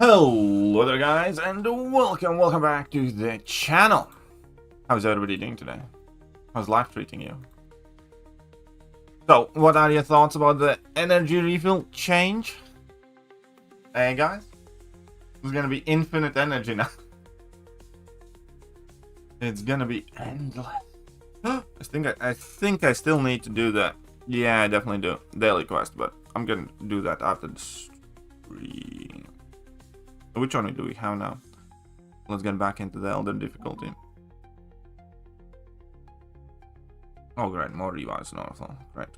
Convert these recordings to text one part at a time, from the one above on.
Hello there guys, and welcome back to the channel. How's everybody doing today? How's life treating you? So, what are your thoughts about the energy refill change? Hey guys, it's gonna be infinite energy now. It's gonna be endless. I think I still need to do that. Yeah, I definitely do. Daily quest, but I'm gonna do that after the stream. Which one do we have now? Let's get back into the elder difficulty. Oh great, more revives and all. Great.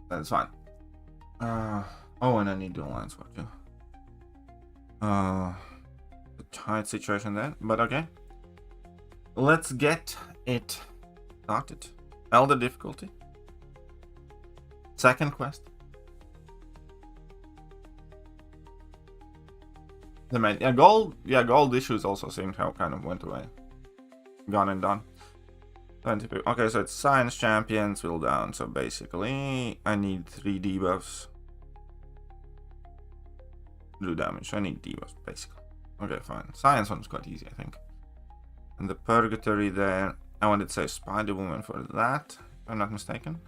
That's fine. Oh, and I need dual lines for you. A tight situation there, but okay. Let's get it started. Elder difficulty. Second quest. The main, gold issues also seem to have kind of went away. Gone and done. 20 people. Okay, so it's science champions will down. So basically, I need 3 debuffs. Do damage. I need debuffs basically. Okay, fine. Science one's quite easy, I think. And the purgatory there. I wanted to say Spider Woman for that, if I'm not mistaken.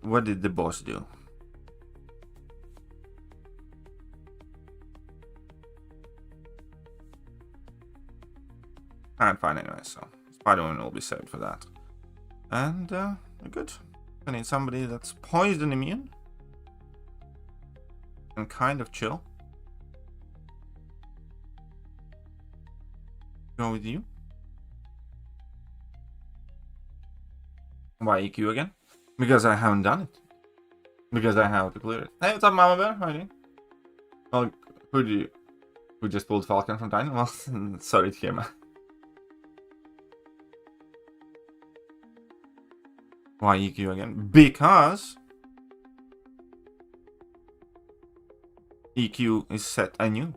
What did the boss do? Can't find anyway, so Spider-Man will be saved for that. And we're good. I need somebody that's poison immune and kind of chill. Go with you. Why EQ again? Because I haven't done it. Because I have to clear it. Hey, what's up, Mama Bear? How are you? Oh, who just pulled Falcon from Titan? Well, sorry to hear, man. Why EQ again? Because EQ is set anew.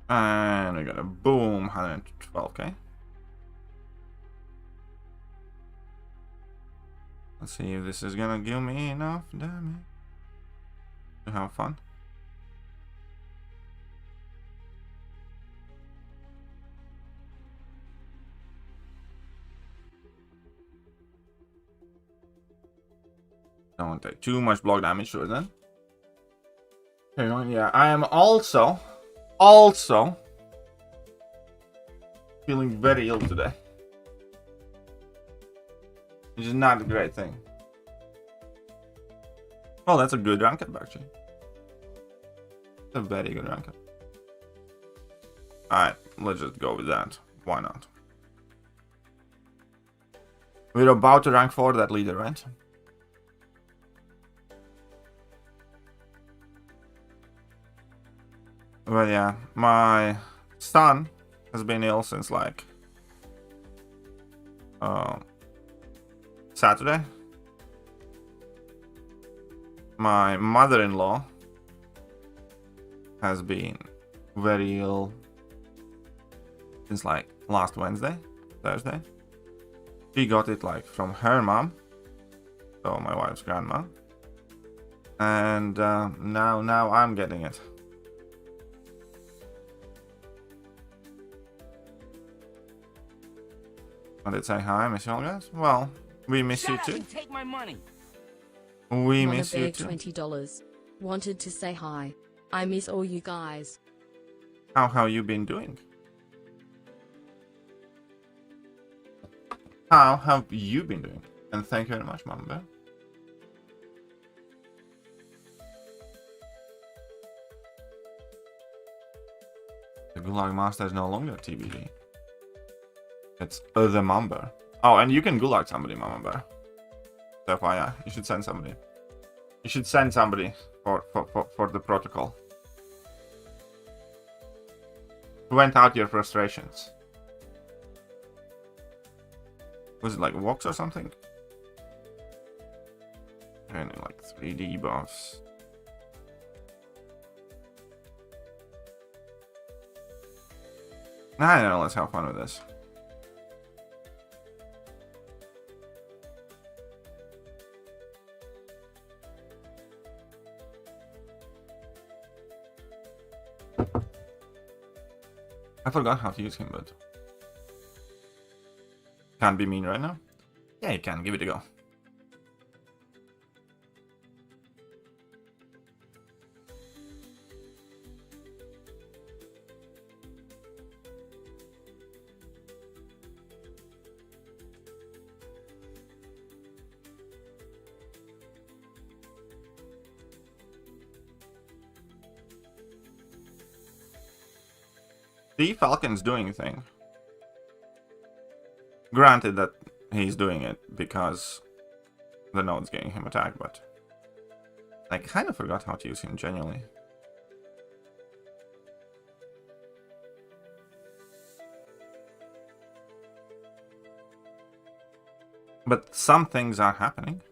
And we got a boom, 112k. Let's see if this is gonna give me enough damage to have fun. Don't take too much block damage to it then. Okay, yeah, I am also feeling very ill today, which is not a great thing. Well, that's a good rank up actually. It's a very good rank up. Alright, let's just go with that. Why not? We're about to rank 4 that leader, right? Well, yeah, my son has been ill since like Saturday. My mother-in-law has been very ill since like last Thursday. She got it like from her mom, so my wife's grandma, and now I'm getting it. I did say hi, miss you all guys. Well, we miss you too. Take my money. We miss you too. $20. Wanted to say hi. I miss all you guys. How have you been doing? How have you been doing? And thank you very much, Mama Bear. The Gulag Master is no longer TBD. It's the Mamba. Oh, and you can gulag somebody, Mama Bear. FYI, you should send somebody. You should send somebody for the protocol. Vent out your frustrations. Was it like walks or something? And like 3D buffs. I don't know, let's have fun with this. I forgot how to use him, but can't be mean right now. Yeah, you can. Give it a go. The Falcon's doing a thing. Granted that he's doing it because the node's getting him attacked, but I kind of forgot how to use him genuinely. But some things are happening.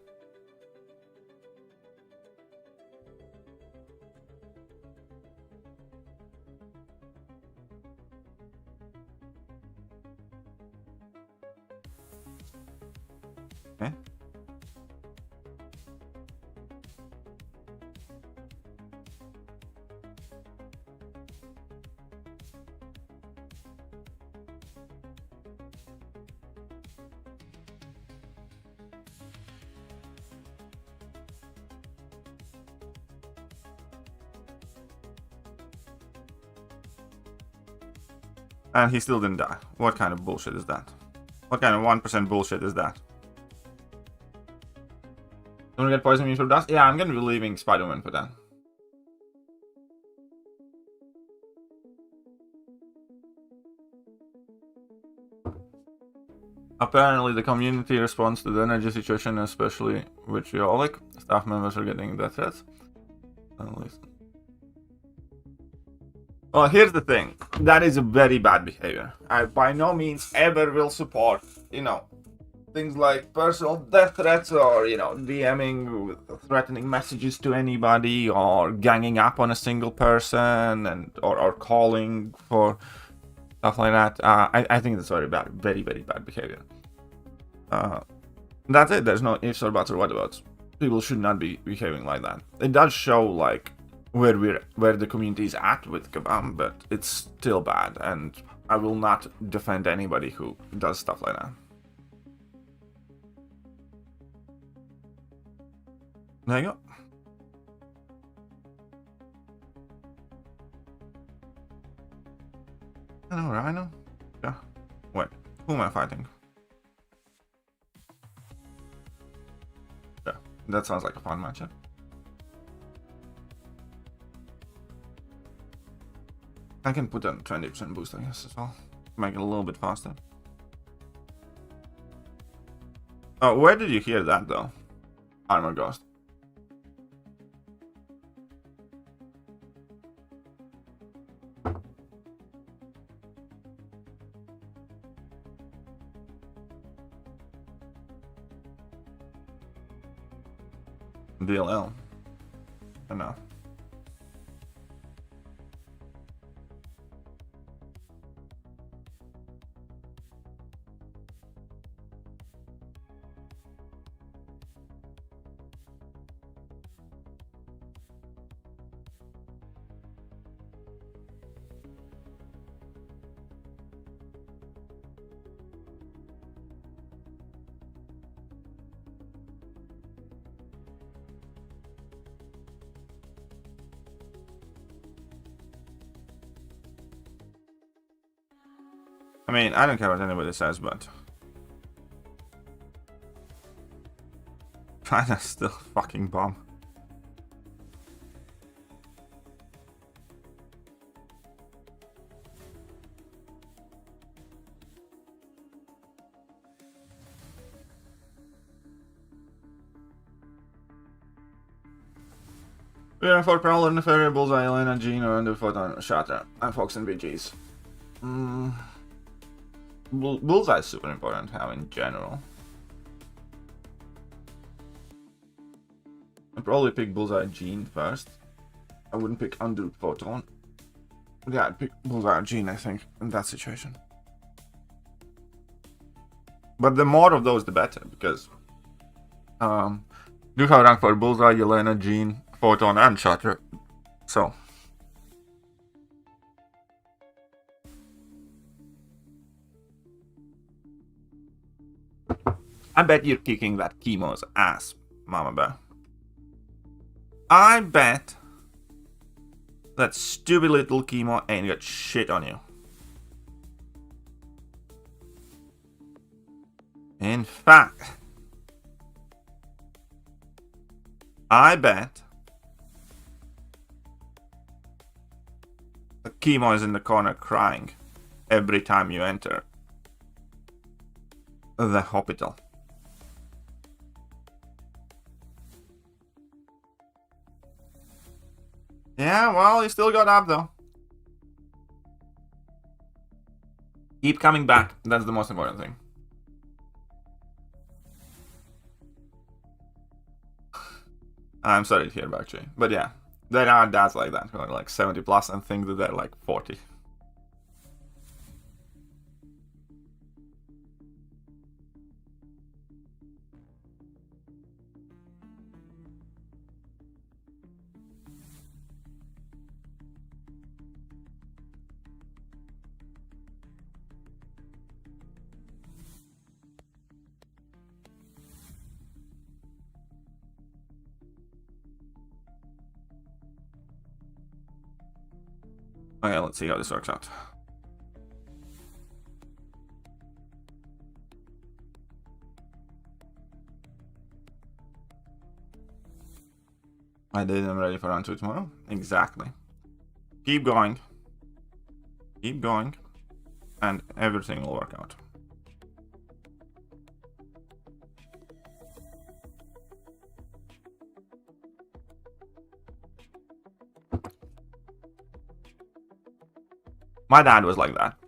Okay. And he still didn't die. What kind of bullshit is that? What kind of 1% bullshit is that? You wanna get poison immune from dust? Yeah, I'm gonna be leaving Spider-Man for that. Apparently the community responds to the energy situation, especially vitriolic. Staff members are getting death threats. Well, here's the thing. That is a very bad behavior. I by no means ever will support, things like personal death threats or, DMing with threatening messages to anybody or ganging up on a single person or calling for stuff like that. I think that's very bad, very, very bad behavior. That's it. There's no ifs or buts or whatabouts. People should not be behaving like that. It does show like where the community is at with Kabam, but it's still bad, and I will not defend anybody who does stuff like that. There you go. Hello, Rhino. Yeah. Wait, who am I fighting? Yeah, that sounds like a fun matchup. I can put a 20% boost, I guess, as well. Make it a little bit faster. Oh, where did you hear that, though? Armor Ghost. DLL. Enough. I mean, I don't care what anybody says, but China's still fucking bomb. We're in for Prowler, Nefarious, Bullseye, Elena, Gino, and the Photon Shatter, and Fox and BGs. Bullseye is super important to have in general. I'd probably pick Bullseye Gene first. I wouldn't pick Undo Photon. Yeah, I'd pick Bullseye Gene, I think, in that situation. But the more of those, the better, because do have rank for Bullseye, Yelena, Gene, Photon, and Shatter. So I bet you're kicking that chemo's ass, Mama Bear. I bet that stupid little chemo ain't got shit on you. In fact, I bet the chemo is in the corner crying every time you enter the hospital. Yeah, well, you still got up though. Keep coming back. That's the most important thing. I'm sorry to hear about you. But yeah, there are dads like that who are like 70 plus and think that they're like 40. Okay, let's see how this works out. I did. I'm ready for round 2 tomorrow. Exactly. Keep going. Keep going. And everything will work out. My dad was like that.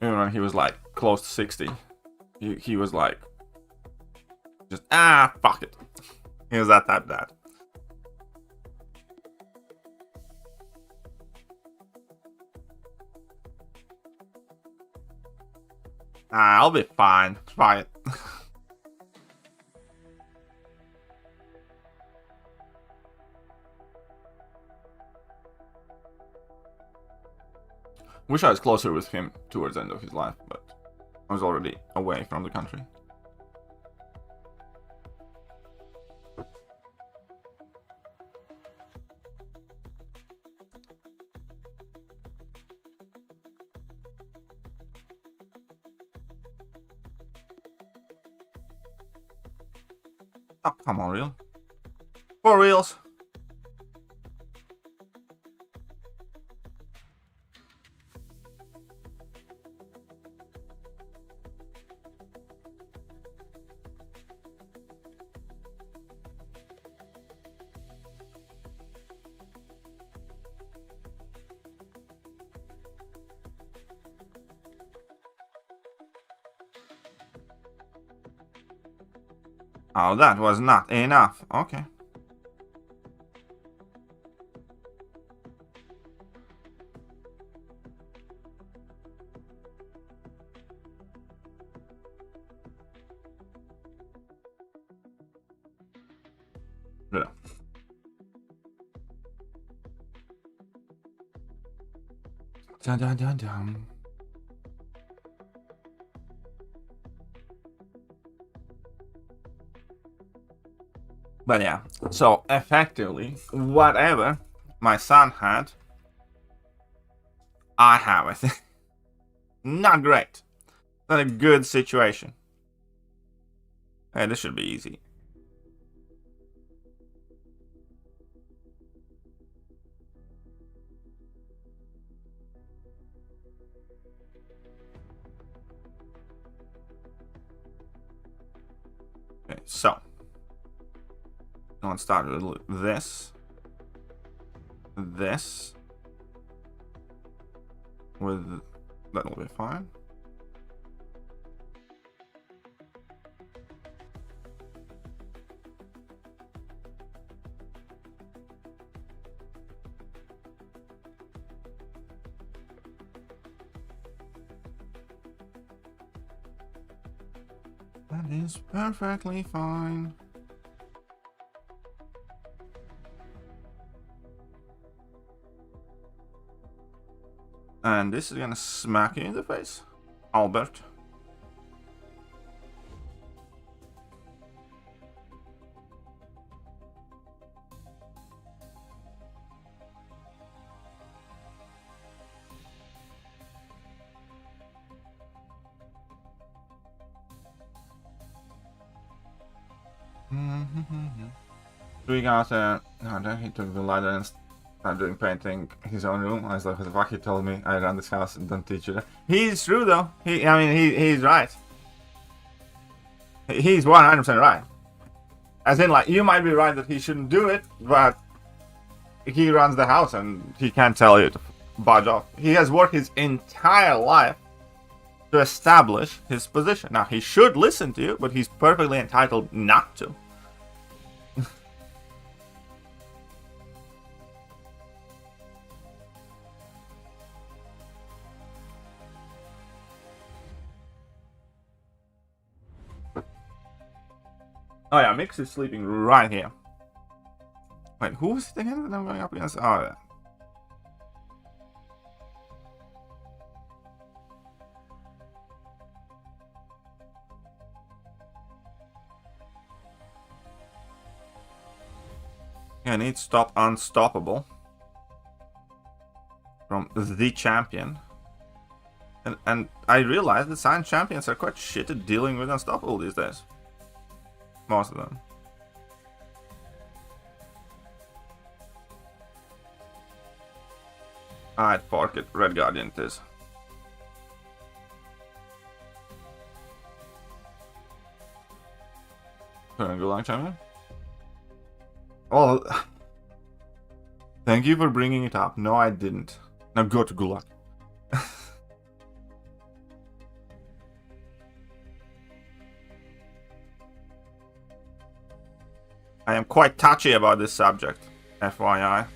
Even when he was like close to 60. He was like, just, fuck it. He was that type of dad. I'll be fine. Try it. Wish I was closer with him towards the end of his life, but I was already away from the country. Oh, come on, real? For reals? Oh, that was not enough. Okay. Yeah. Dun, dun, dun, dun. But yeah, so effectively, whatever my son had, I have, I think. Not great. Not a good situation. Hey, this should be easy. Okay, so let's start with this. this with... That'll be fine. That is perfectly fine. And this is gonna smack you in the face, Albert. Three guys he took the lighter and started doing painting his own room. I was like, what the fuck, he told me I run this house and don't teach you that. He's true though. He's right. He's 100% right. As in, like, you might be right that he shouldn't do it, but he runs the house and he can't tell you to budge off. He has worked his entire life to establish his position. Now, he should listen to you, but he's perfectly entitled not to. Oh yeah, Mix is sleeping right here. Wait, who was it again that I'm going up against? Oh yeah. I need stop unstoppable from the champion. And I realized that science champions are quite shit at dealing with unstoppable these days. Most of them. I'd fork it. Red Guardian it is. Gulag champion? Oh, thank you for bringing it up. No, I didn't. Now go to Gulag. I am quite touchy about this subject, FYI.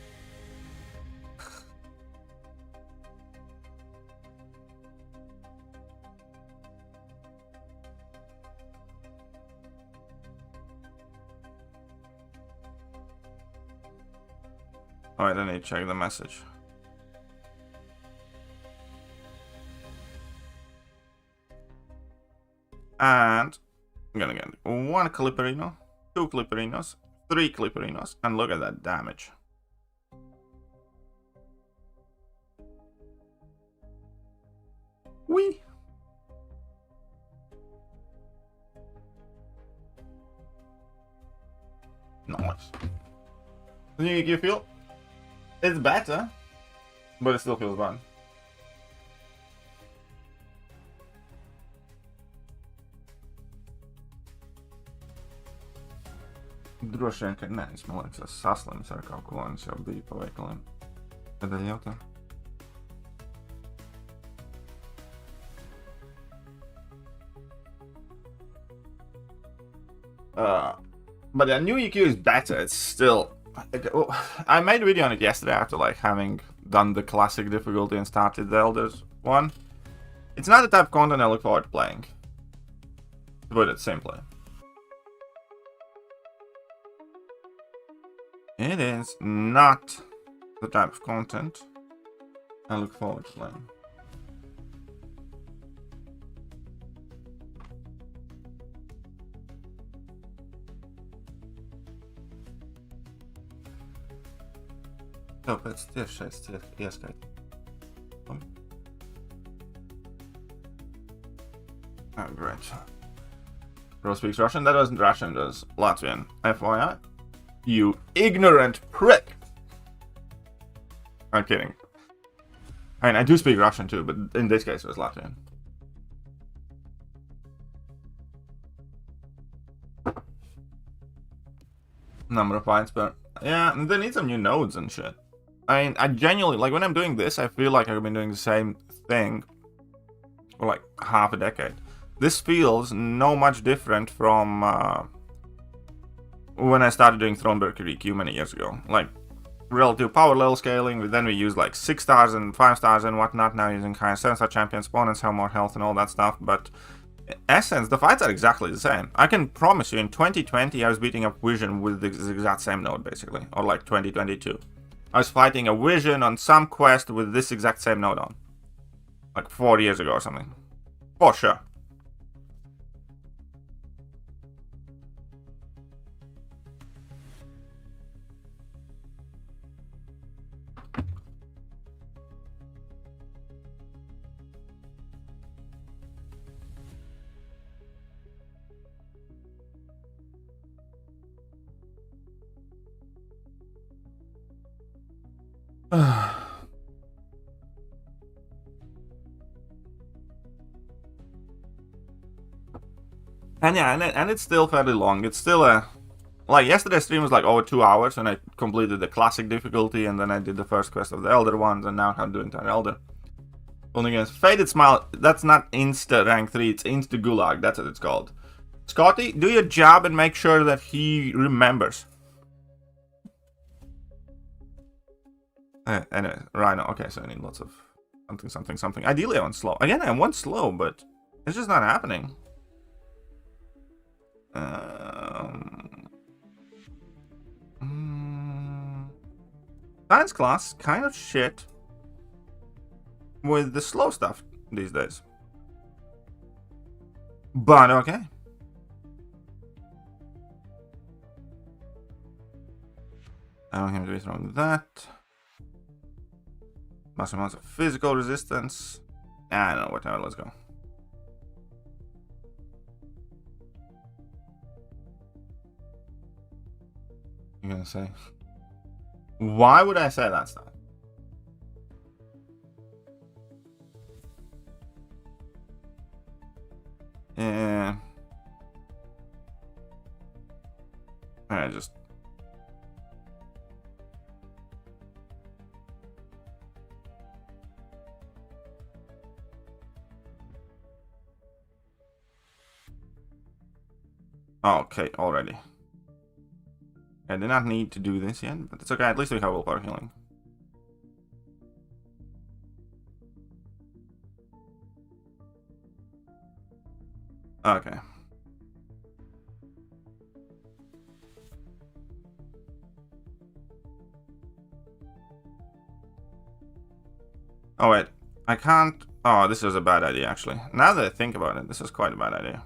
Alright, I need to check the message. And I'm gonna get 1 Clipperino, 2 Clipperinos, 3 Clipperinos, and look at that damage. Whee! Nice. You feel? It's better, but it still feels bad. Droši vien, nē, es man liekas, es saslims ar kaut ko, un es jau biju pa veikaliem. Tādēļ jautā. But the new EQ is better. It's still... I made a video on it yesterday after like having done the classic difficulty and started the Elders one. It's not the type of content I look forward to playing. To put it simply. It is not the type of content I look forward to playing. Tāpēc tieši šeit tiek ieskaitīt. Oh, great. Bro speaks Russian? That wasn't Russian, that was Latvian. FYI. You ignorant prick! I'm kidding. I mean, I do speak Russian too, but in this case it was Latvian. Number of fights, but yeah, they need some new nodes and shit. I mean, I genuinely, like, when I'm doing this, I feel like I've been doing the same thing for, like, half a decade. This feels no much different from when I started doing Throneberg EQ many years ago. Like, relative power level scaling, then we use, like, 6 stars and 5 stars and whatnot. Now using kind of 7-star champions, opponents have more health and all that stuff, but in essence, the fights are exactly the same. I can promise you, in 2020, I was beating up Vision with the exact same node, basically. Or, like, 2022. I was fighting a Vision on some quest with this exact same node on. Like 4 years ago or something. For sure. And yeah, and it's still fairly long. It's still a... Like, yesterday's stream was like over 2 hours, and I completed the classic difficulty, and then I did the first quest of the Elder ones, and now I'm doing the Elder. Only against Faded Smile, that's not Insta Rank 3, it's Insta Gulag, that's what it's called. Scotty, do your job and make sure that he remembers. Anyway, Rhino, okay, so I need lots of something. Ideally I want slow. Again, I want slow, but it's just not happening. Science class, kind of shit with the slow stuff these days. But okay. I want him to be throwing that. Massive amounts of physical resistance. I don't know, whatever, let's go. You're gonna say? Why would I say that stuff? Yeah. I just... Okay, already. I did not need to do this yet, but it's okay. At least we have willpower healing. Okay. Oh wait, I can't... Oh, this is a bad idea actually. Now that I think about it, this is quite a bad idea.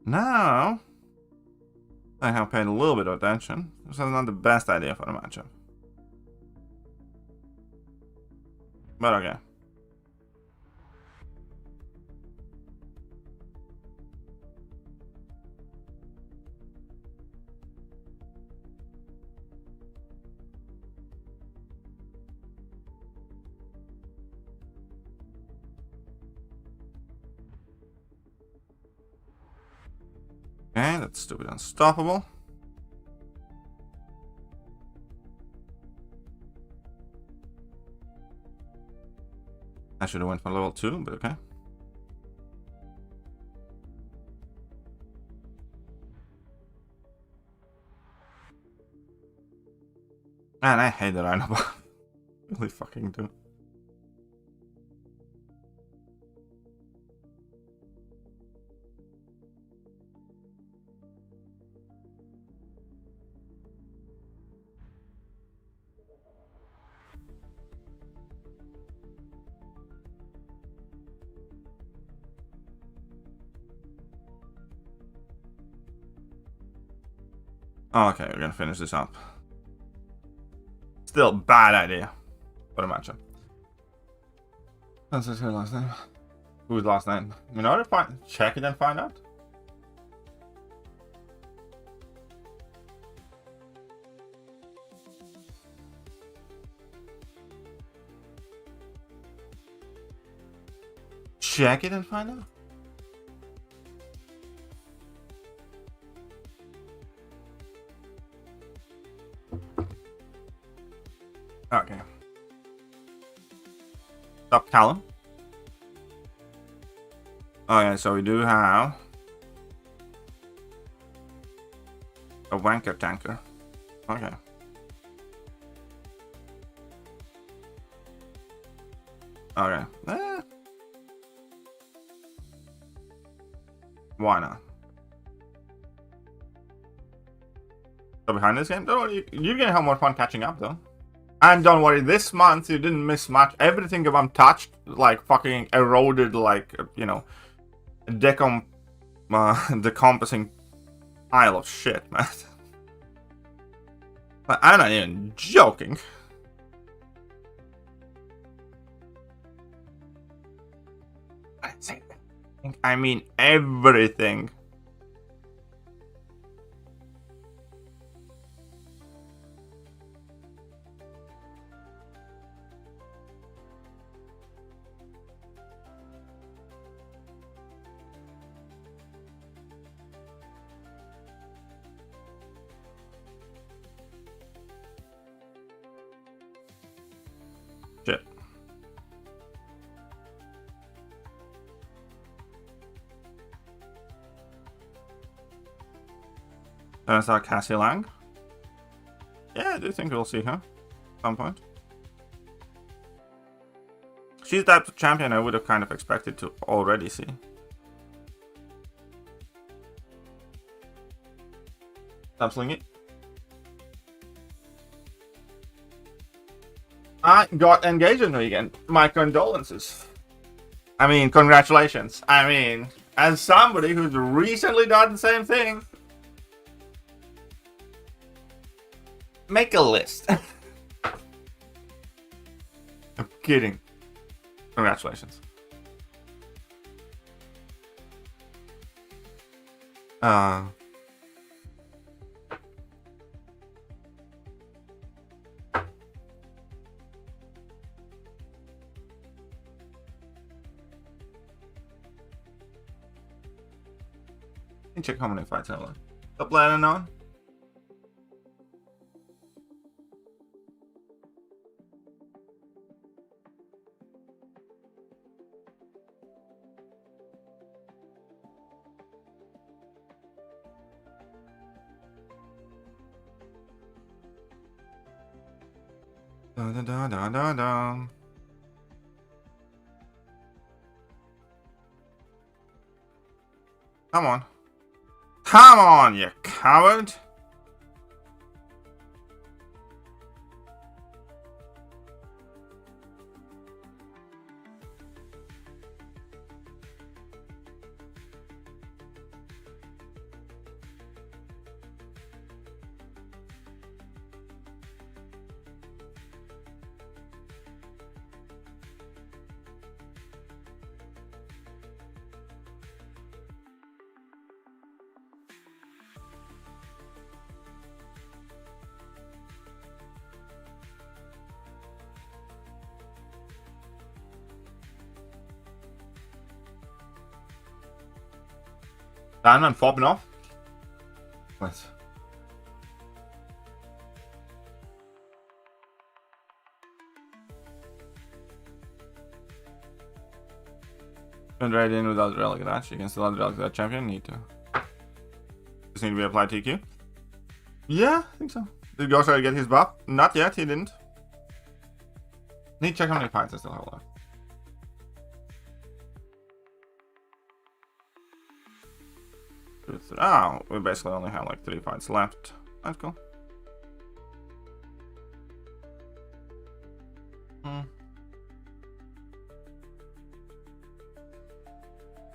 Now, I have paid a little bit of attention. This is not the best idea for the matchup. But okay. Okay, that's stupid unstoppable. I should have went for level 2, but okay. Man, I hate the Rhino buff. Really fucking do. Oh, okay, we're gonna finish this up. Still bad idea. What a matchup. That's his last name. Who's last name? You know, check it and find out. check it and find out. Okay. Stop Callum. Okay, so we do have a wanker tanker. Okay. Okay. Why not? So behind this game, don't worry, you're gonna have more fun catching up though. And don't worry, this month you didn't miss much. Everything I've touched, like fucking eroded, like, you know, decomposing pile of shit, man. But I'm not even joking. I mean everything. Shit. Turns out Cassie Lang. Yeah, I do think we'll see her at some point. She's the type of champion I would have kind of expected to already see. Stop slinging. I got engaged in the weekend. My condolences. I mean, congratulations. I mean, as somebody who's recently done the same thing, make a list. I'm kidding. Congratulations. Check how many fights I have. Stop landing on. Da da da da da da. Come on. Come on, you coward! Diamond popping off. Nice. Went right in without relic that. You can still have the relic that champion. Need to. Just need to be applied TQ. Yeah, I think so. Did Ghost try to get his buff? Not yet, he didn't. Need to check how many fights I still have left. Oh, we basically only have like 3 fights left. That's cool.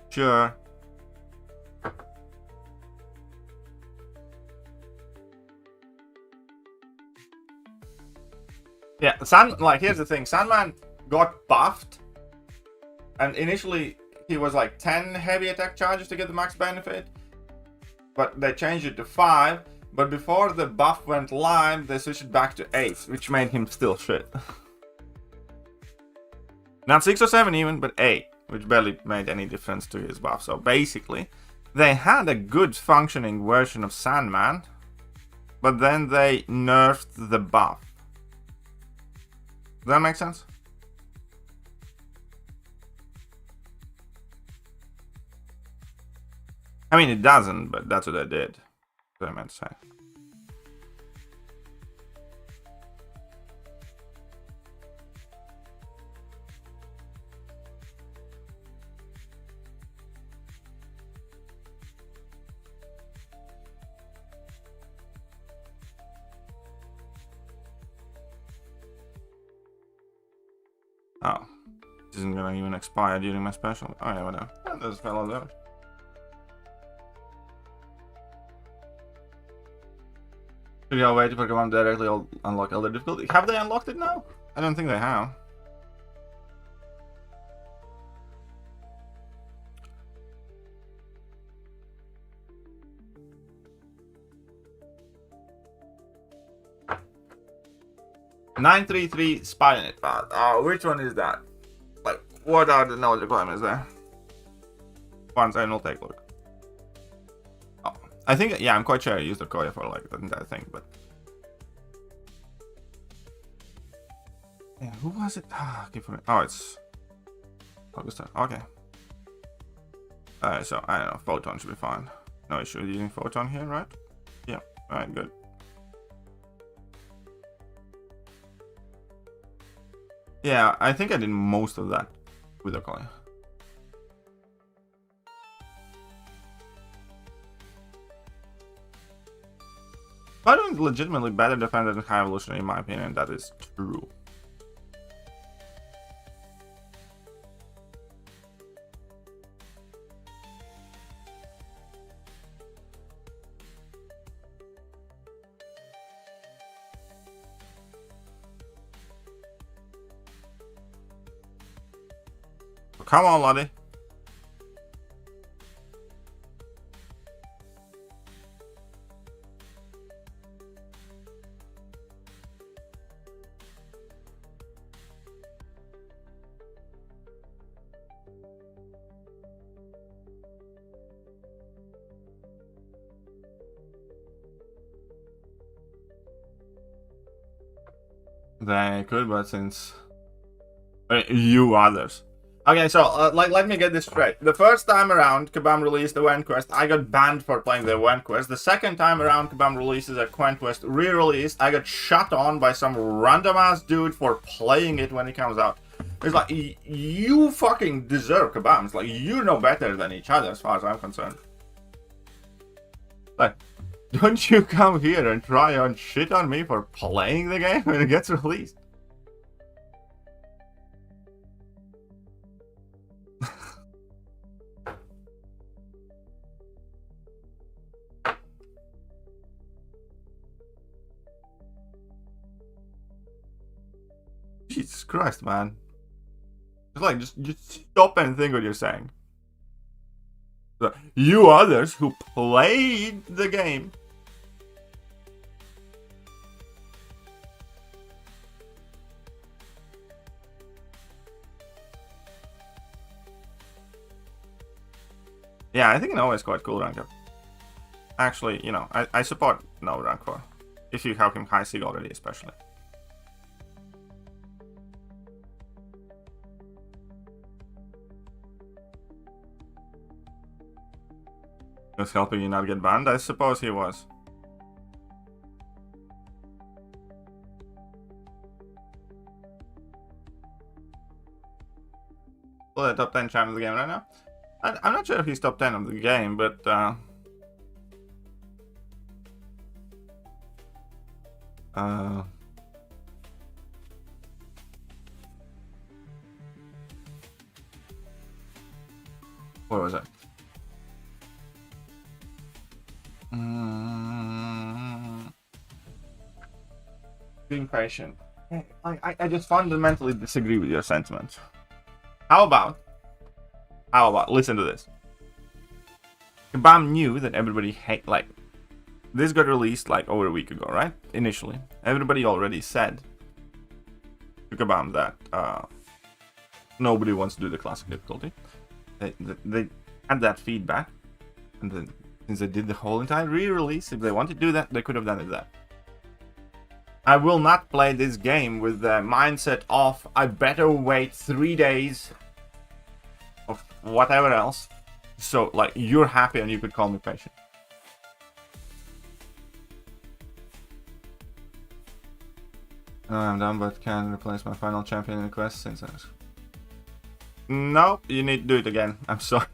Sure. Yeah, here's the thing. Sandman got buffed, and initially he was like 10 heavy attack charges to get the max benefit. But they changed it to 5, but before the buff went live, they switched it back to 8, which made him still shit. Not 6 or 7 even, but 8, which barely made any difference to his buff. So basically, they had a good functioning version of Sandman, but then they nerfed the buff. Does that make sense? I mean, it doesn't, but that's what I did. That's what I meant to say. Oh, this isn't gonna even expire during my special. Oh yeah, whatever. Oh, there's a fellow there. Should you wait for command directly unlock elder difficulty? Have they unlocked it now? I don't think they have. (933) Spynet path. Oh, which one is that? Like, what are the knowledge requirements there? One second, I'll take a look. Oh, I think, yeah, I'm quite sure I used the Koya for like the entire thing, but. Yeah, who was it? Ah, oh, it's Augustin. Okay. So I don't know. Photon should be fine. No issue using Photon here, right? Yeah. All right, good. Yeah, I think I did most of that with the Koya. Photon is legitimately better defender than High Evolution, in my opinion. That is true. Come on, laddie. They could, but since you others. Okay, so let me get this straight. The first time around, Kabam released the Wen Quest. I got banned for playing the Wen Quest. The second time around, Kabam releases a Quen Quest re-released. I got shut on by some random ass dude for playing it when it comes out. It's like, you fucking deserve Kabam. It's like, you know better than each other as far as I'm concerned. Like, don't you come here and try and shit on me for playing the game when it gets released. Jesus Christ, man. It's like, just stop and think what you're saying. So, you others who played the game. Yeah, I think Noah is quite cool rank up. Actually, you know, I support Noah rank 4. If you have him high sig already, especially. Was helping you not get banned? I suppose he was. Well, the top 10 champ of the game right now. I'm not sure if he's top 10 of the game, but where was it? Being patient. I just fundamentally disagree with your sentiments. How about, listen to this. Kabam knew that everybody like, this got released like over a week ago, right? Initially. Everybody already said to Kabam that, nobody wants to do the classic difficulty. They had that feedback, and then since they did the whole entire re-release, if they wanted to do that, they could have done it that. I will not play this game with the mindset of I better wait 3 days of whatever else. So like you're happy and you could call me patient. I'm done, but can replace my final champion in the quest since no, you need to do it again. I'm sorry.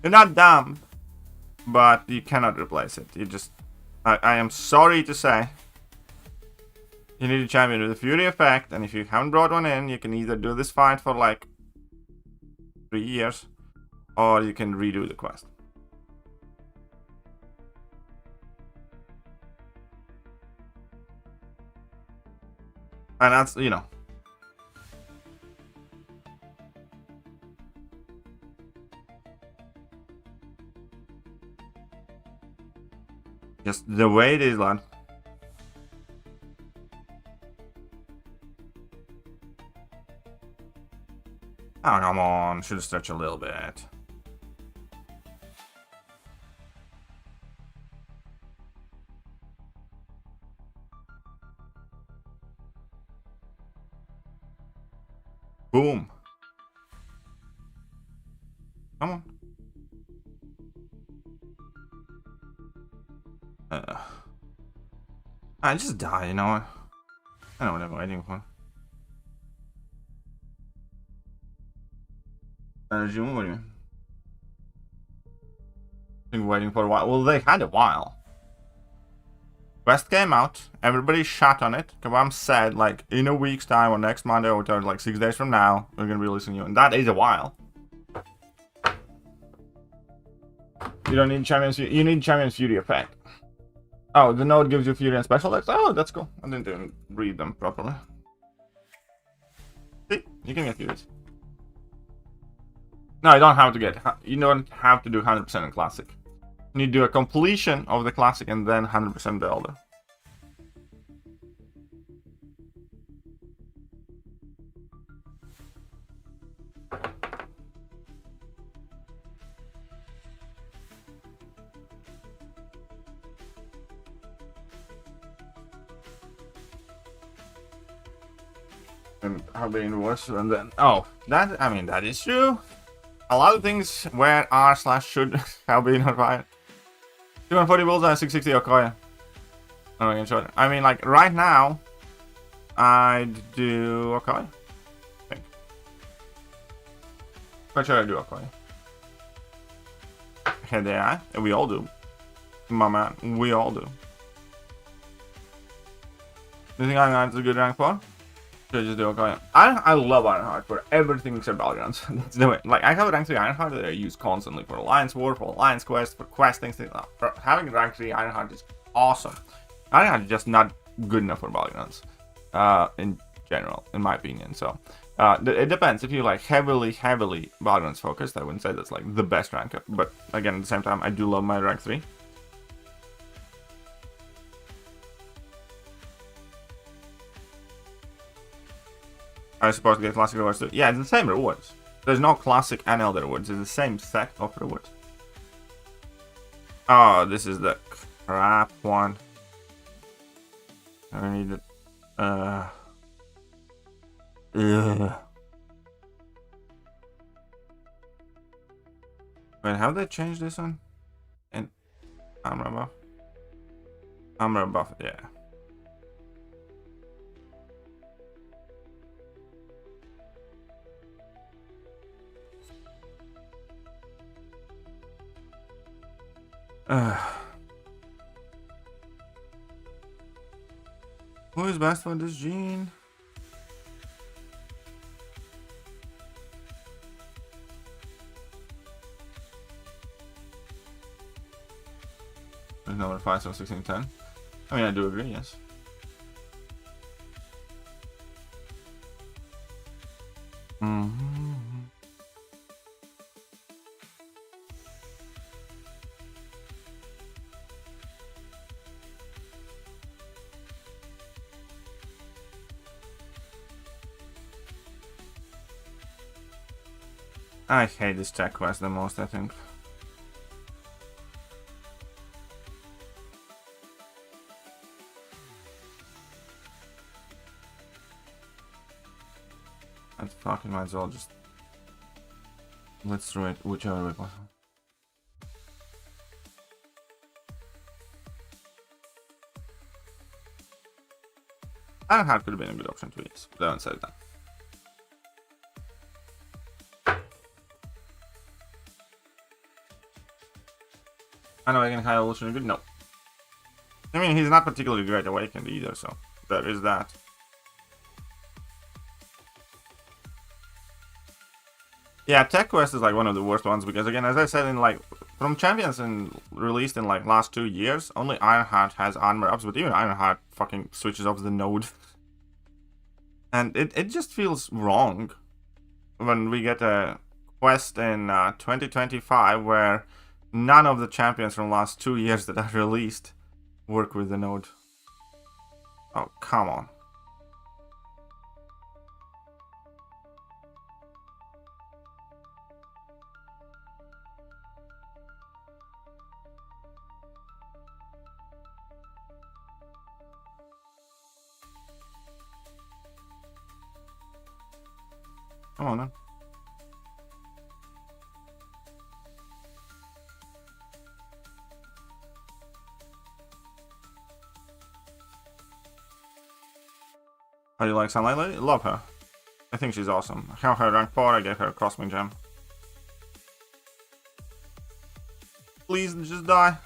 You're not dumb, but you cannot replace it. You just I am sorry to say. You need a champion with a Fury effect, and if you haven't brought one in, you can either do this fight for like 3 years, or you can redo the quest. And that's, you know. Just the way it is, lad. Oh, come on. Should have stretched a little bit. Boom. Come on. I just die, you know what? I know what I'm waiting for. Energy, what do you mean? Been waiting for a while. Well, they had a while. Quest came out, everybody shot on it. Kabam said, like, in a week's time or next Monday or like 6 days from now, we're gonna be releasing you. And that is a while. You don't need Champions, you need Champions Fury effect. Oh, the node gives you Fury and special attacks? Oh, that's cool. I didn't even read them properly. See, you can get Furies. No, you don't have to get, you don't have to do 100% in Classic. You need to do a completion of the Classic and then 100% the Elder. And how being worse, and then, oh, that, I mean, that is true. A lot of things where r/should have been notified. 240 bullseye, 660 Okoye. Oh, I can show it. I mean, like, right now, I'd do Okoye. I think. Quite sure I do Okoye. Okay, there I. We all do. My man, we all do. Do you think I'm a good rank for? Should I just do Okoye? I love Ironheart for everything except Battlegrounds. That's the way. Like, I have a rank 3 Ironheart that I use constantly for Alliance War, for Alliance Quest, for questing, things like that. For having rank 3 Ironheart is awesome. Ironheart is just not good enough for Battlegrounds. In general, in my opinion. So, it depends. If you like heavily Battlegrounds focused, I wouldn't say that's like the best rank. But again, at the same time, I do love my rank 3. I suppose to get classic rewards too. Yeah, it's the same rewards. There's no classic and elder rewards. It's the same set of rewards. Oh, this is the crap one. I need it. Wait, have they changed this one? In armor buff? Armor buff, yeah. Who is best for this gene? There's number 5, so 16, 10. I mean, I do agree, yes. I hate this tech quest the most, I think. I fucking might as well just... Let's throw it whichever way possible. Ironheart could have been a good option to use. Don't say that. I know I can high evolution good. No. I mean, he's not particularly great awakened either, so there is that. Yeah, Tech Quest is like one of the worst ones because, again, as I said, in like from champions released in like last 2 years, only Ironheart has armor ups, but even Ironheart fucking switches off the node, and it just feels wrong when we get a quest in 2025 where none of the champions from last 2 years that are released work with the node. Oh, come on. Come on, then. How do you like Sunlight Lady? Love her. I think she's awesome. I have her rank 4, I gave her a Crosswing Gem. Please just die.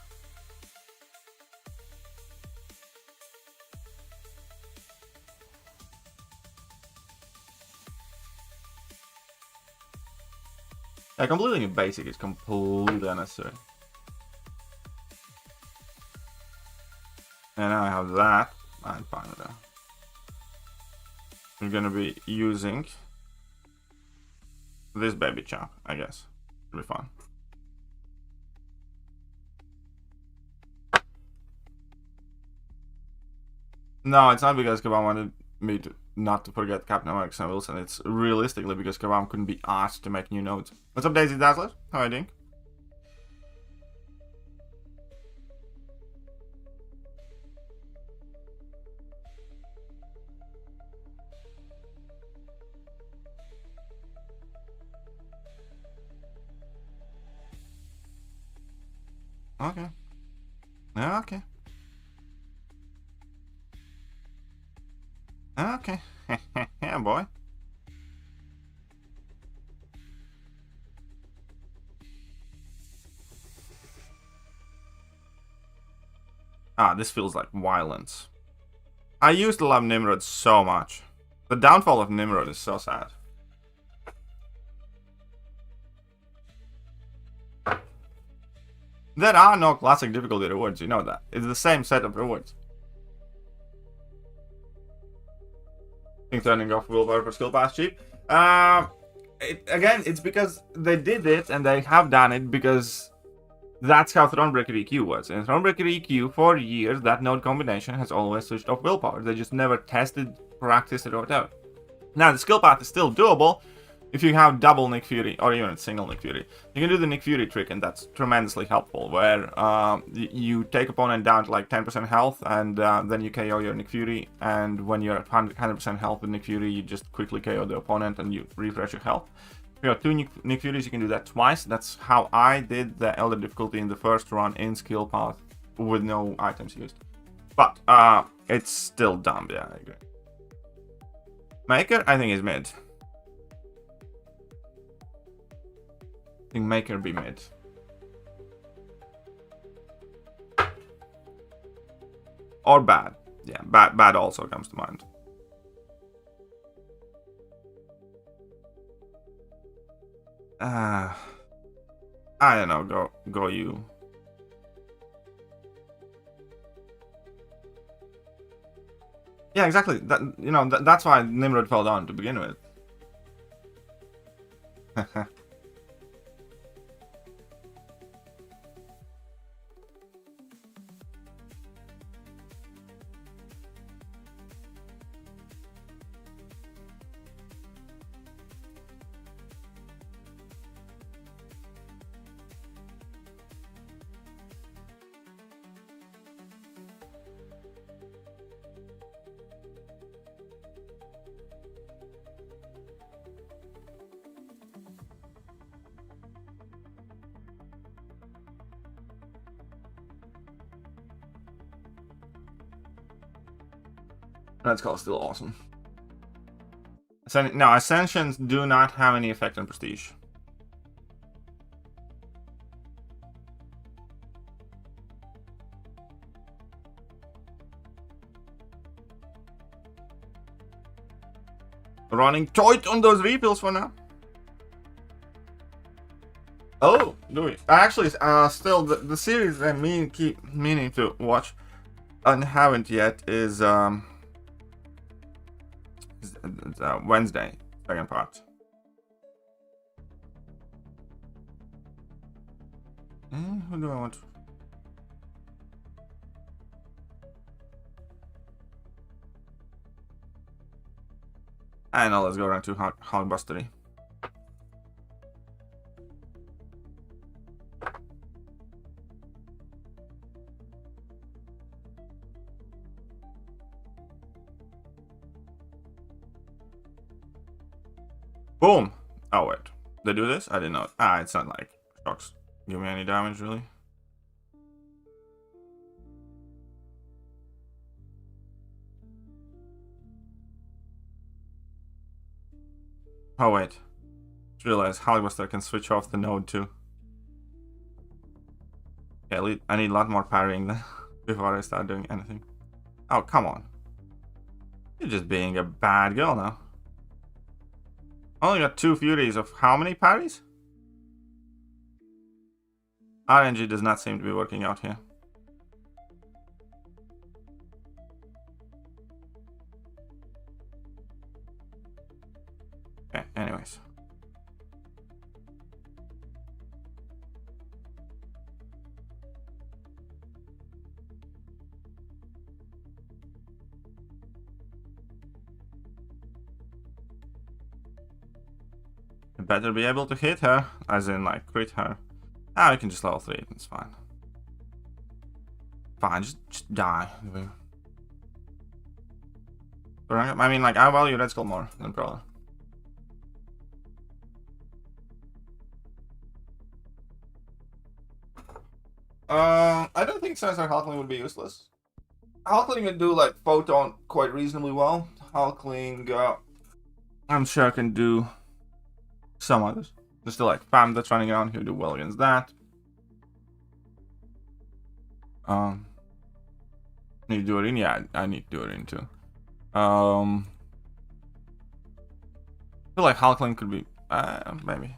Yeah, completely basic is completely unnecessary. And now I have that. I'm fine with that. I'm gonna be using this baby chap, I guess. It'll be fun. No, it's not because Kabam wanted me to not to forget Captain America and Wilson. It's realistically because Kabam couldn't be asked to make new notes. What's up, Daisy Dazzler? How are you doing? Okay. Okay. Okay. Yeah, boy. Ah, this feels like violence. I used to love Nimrod so much. The downfall of Nimrod is so sad. There are no classic difficulty rewards, you know that. It's the same set of rewards. Think turning off willpower for skill pass cheap? Again, it's because they did it and they have done it because that's how Thronebreaker EQ was. In Thronebreaker EQ, for years, that node combination has always switched off willpower. They just never tested, practiced it, or whatever. Now, the skill path is still doable if you have double Nick Fury, or even single Nick Fury. You can do the Nick Fury trick, and that's tremendously helpful, where you take opponent down to like 10% health, and then you KO your Nick Fury, and when you're at 100% health with Nick Fury, you just quickly KO the opponent, and you refresh your health. If you have 2 Nick Furies, you can do that twice. That's how I did the Elder difficulty in the first run in skill path, with no items used. But, it's still dumb, yeah, I agree. Maker, I think, is mid. I think Maker be mid. Or bad. Yeah, bad also comes to mind. I don't know, go you. Yeah, exactly. That, you know, that's why Nimrod fell down to begin with. Red Skull is still awesome. No, Ascensions do not have any effect on Prestige. Running tight on those refills for now. Oh, do we? Actually, still the series I keep meaning to watch and haven't yet is Wednesday, second part. Who do I want? I know, let's go around to Hulkbustery. Boom! Oh wait, they do this? I didn't know. It's not like shocks give me any damage really. Oh wait, just realized Hulkbuster can switch off the node too. Yeah, I need a lot more parrying then before I start doing anything. Oh come on, you're just being a bad girl now. Only got 2 Furies of how many parries? RNG does not seem to be working out here. Okay, anyways. I better be able to hit her, as in like crit her. I can just level 3 it, it's fine. Fine, just die. I mean, like, I value Red Skull more than Prowler. I don't think Sensor Hulkling would be useless. Hulkling would do like Photon quite reasonably well. Hulkling, I'm sure can do some others. There's still like Fam that's running around here, do well against that. Need to do it in? Yeah, I need to do it in too. I feel like Hulkling could be maybe.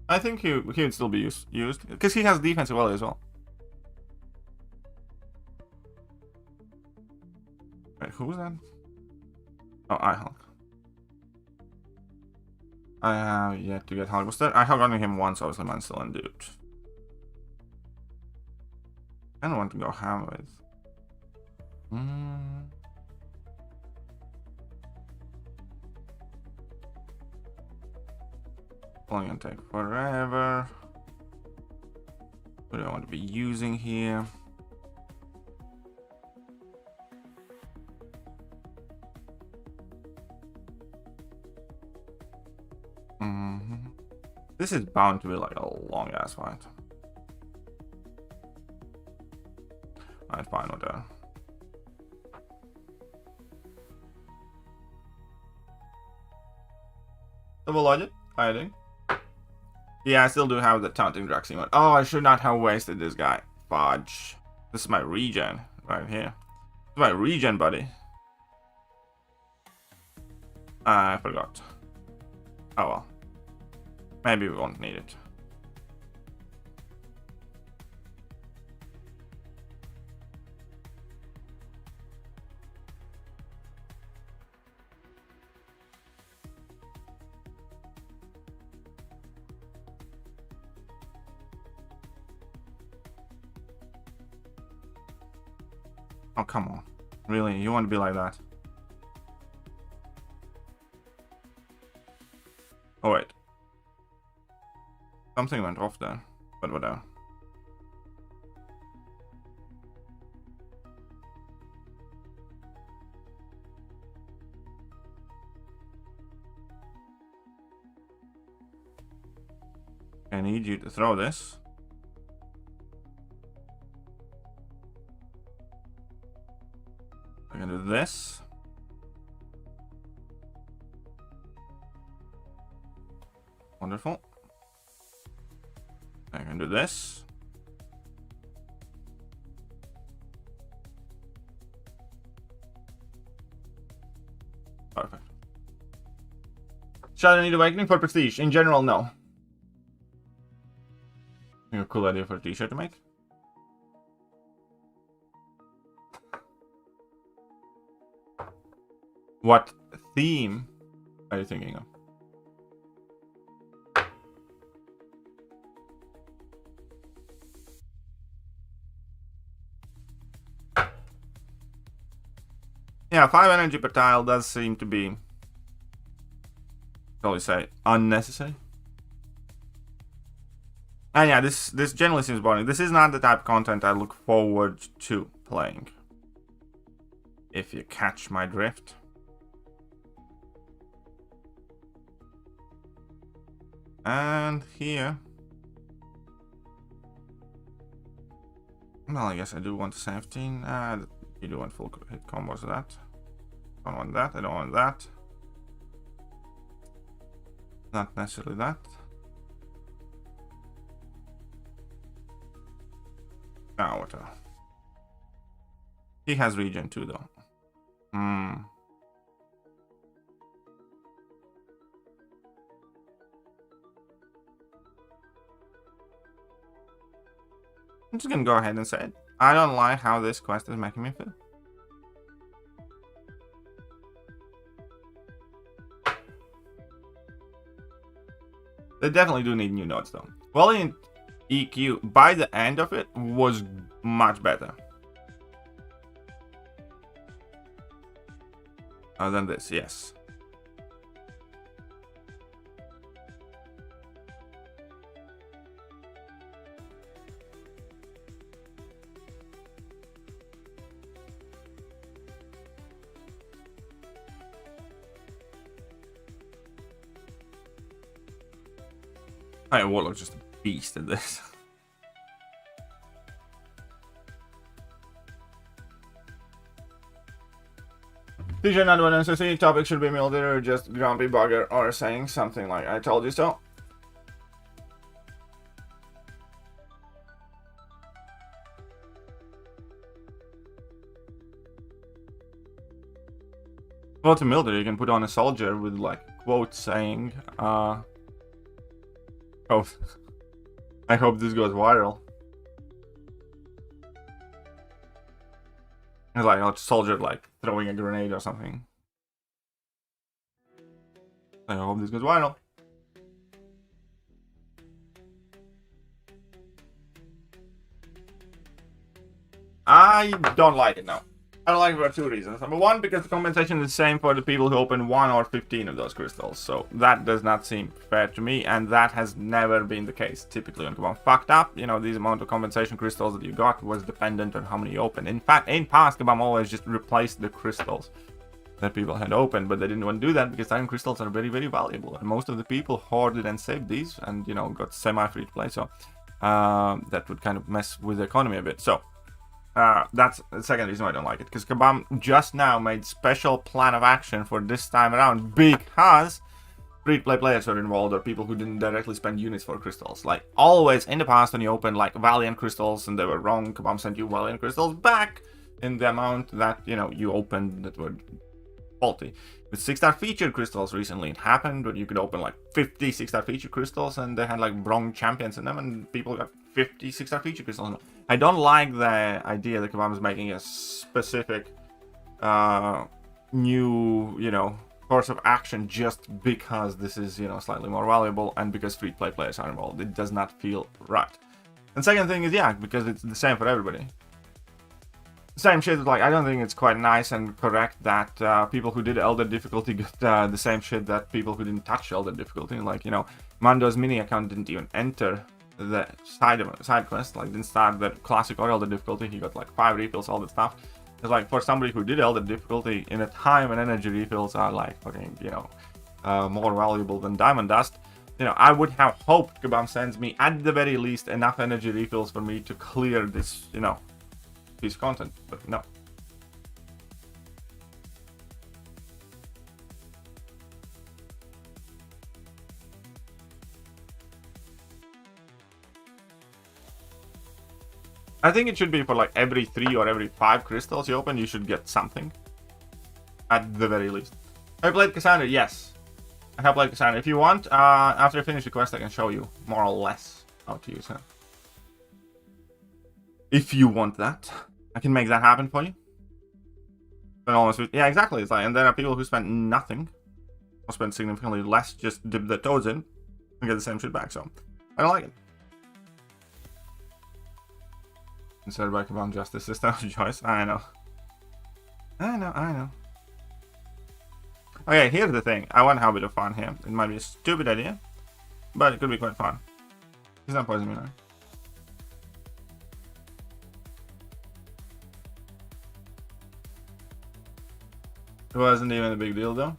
I think he would still be used because he has defensive well as well. Wait, who was that? Oh, iHulk. I have yet to get Hulkbuster. I have gotten him once, obviously, man, still in dude. I don't want to go ham with. Only gonna take forever. What do I want to be using here? This is bound to be like a long ass fight. Alright, fine, whatever. Double logic, I think. Yeah, I still do have the taunting Draxi one. Oh, I should not have wasted this guy. Fudge. This is my regen right here. This is my regen, buddy. I forgot. Oh well. Maybe we won't need it. Oh, come on. Really? You want to be like that? Oh, wait. Something went off there, but whatever. I need you to throw this. this. Wonderful. I can do this. Perfect. Shall I need awakening for prestige? In general, no. I think a cool idea for a t-shirt to make. What theme are you thinking of? Yeah, 5 energy per tile does seem to be, shall we say, unnecessary. And yeah, this generally seems boring. This is not the type of content I look forward to playing. If you catch my drift. And here. Well, I guess I do want 17. You do want full hit combos of that. I don't want that. I don't want that. Not necessarily that. Ah, what else? He has regen too, though. I'm just gonna go ahead and say it. I don't like how this quest is making me feel. They definitely do need new nodes, though. Valiant EQ, by the end of it, was much better. Than this, yes. iWaltR just a beast at this. DJ not one NCC topic should be military or just grumpy bugger or saying something like I told you so. Well, to military you can put on a soldier with like a quote saying I hope this goes viral. It's like a soldier like throwing a grenade or something. I hope this goes viral. I don't like it now. I don't like it for 2 reasons. Number one, because the compensation is the same for the people who open 1 or 15 of those crystals. So that does not seem fair to me, and that has never been the case. Typically when Kabam fucked up, you know, this amount of compensation crystals that you got was dependent on how many you opened. In fact, in past, Kabam always just replaced the crystals that people had opened, but they didn't want to do that because iron crystals are very, very valuable. And most of the people hoarded and saved these and, you know, got semi-free to play. So that would kind of mess with the economy a bit. So that's the second reason why I don't like it, because Kabam just now made special plan of action for this time around because free-to-play players are involved or people who didn't directly spend units for crystals. Like always in the past when you opened like Valiant crystals and they were wrong, Kabam sent you Valiant crystals back in the amount that, you know, you opened that were faulty. With 6-star featured crystals recently it happened where you could open like 50 6-star featured crystals and they had like wrong champions in them and people got 50 6-star featured crystals. I don't like the idea that Kabam is making a specific new, you know, course of action just because this is, you know, slightly more valuable and because free-to-play players are involved. It does not feel right. And second thing is, yeah, because it's the same for everybody. Same shit, like, I don't think it's quite nice and correct that people who did Elder difficulty got the same shit that people who didn't touch Elder difficulty. Like, you know, Mando's mini account didn't even enter the side quest, like didn't start the classic or Elder difficulty. He got like 5 refills, all that stuff. It's like for somebody who did Elder difficulty in a time when energy refills are like fucking, you know, more valuable than diamond dust. You know, I would have hoped Kabam sends me at the very least enough energy refills for me to clear this, you know, piece of content, but no. I think it should be for like every 3 or every 5 crystals you open, you should get something. At the very least. Have you played Cassandra? Yes. I have played Cassandra. If you want, after I finish the quest, I can show you more or less how to use her. If you want that, I can make that happen for you. But almost, yeah, exactly. It's like, and there are people who spend nothing, or spend significantly less, just dip their toes in, and get the same shit back. So, I don't like it. Instead of about justice system of choice. I know. Okay, here's the thing. I want to have a bit of fun here. It might be a stupid idea, but it could be quite fun. He's not poisoning me now. It wasn't even a big deal though.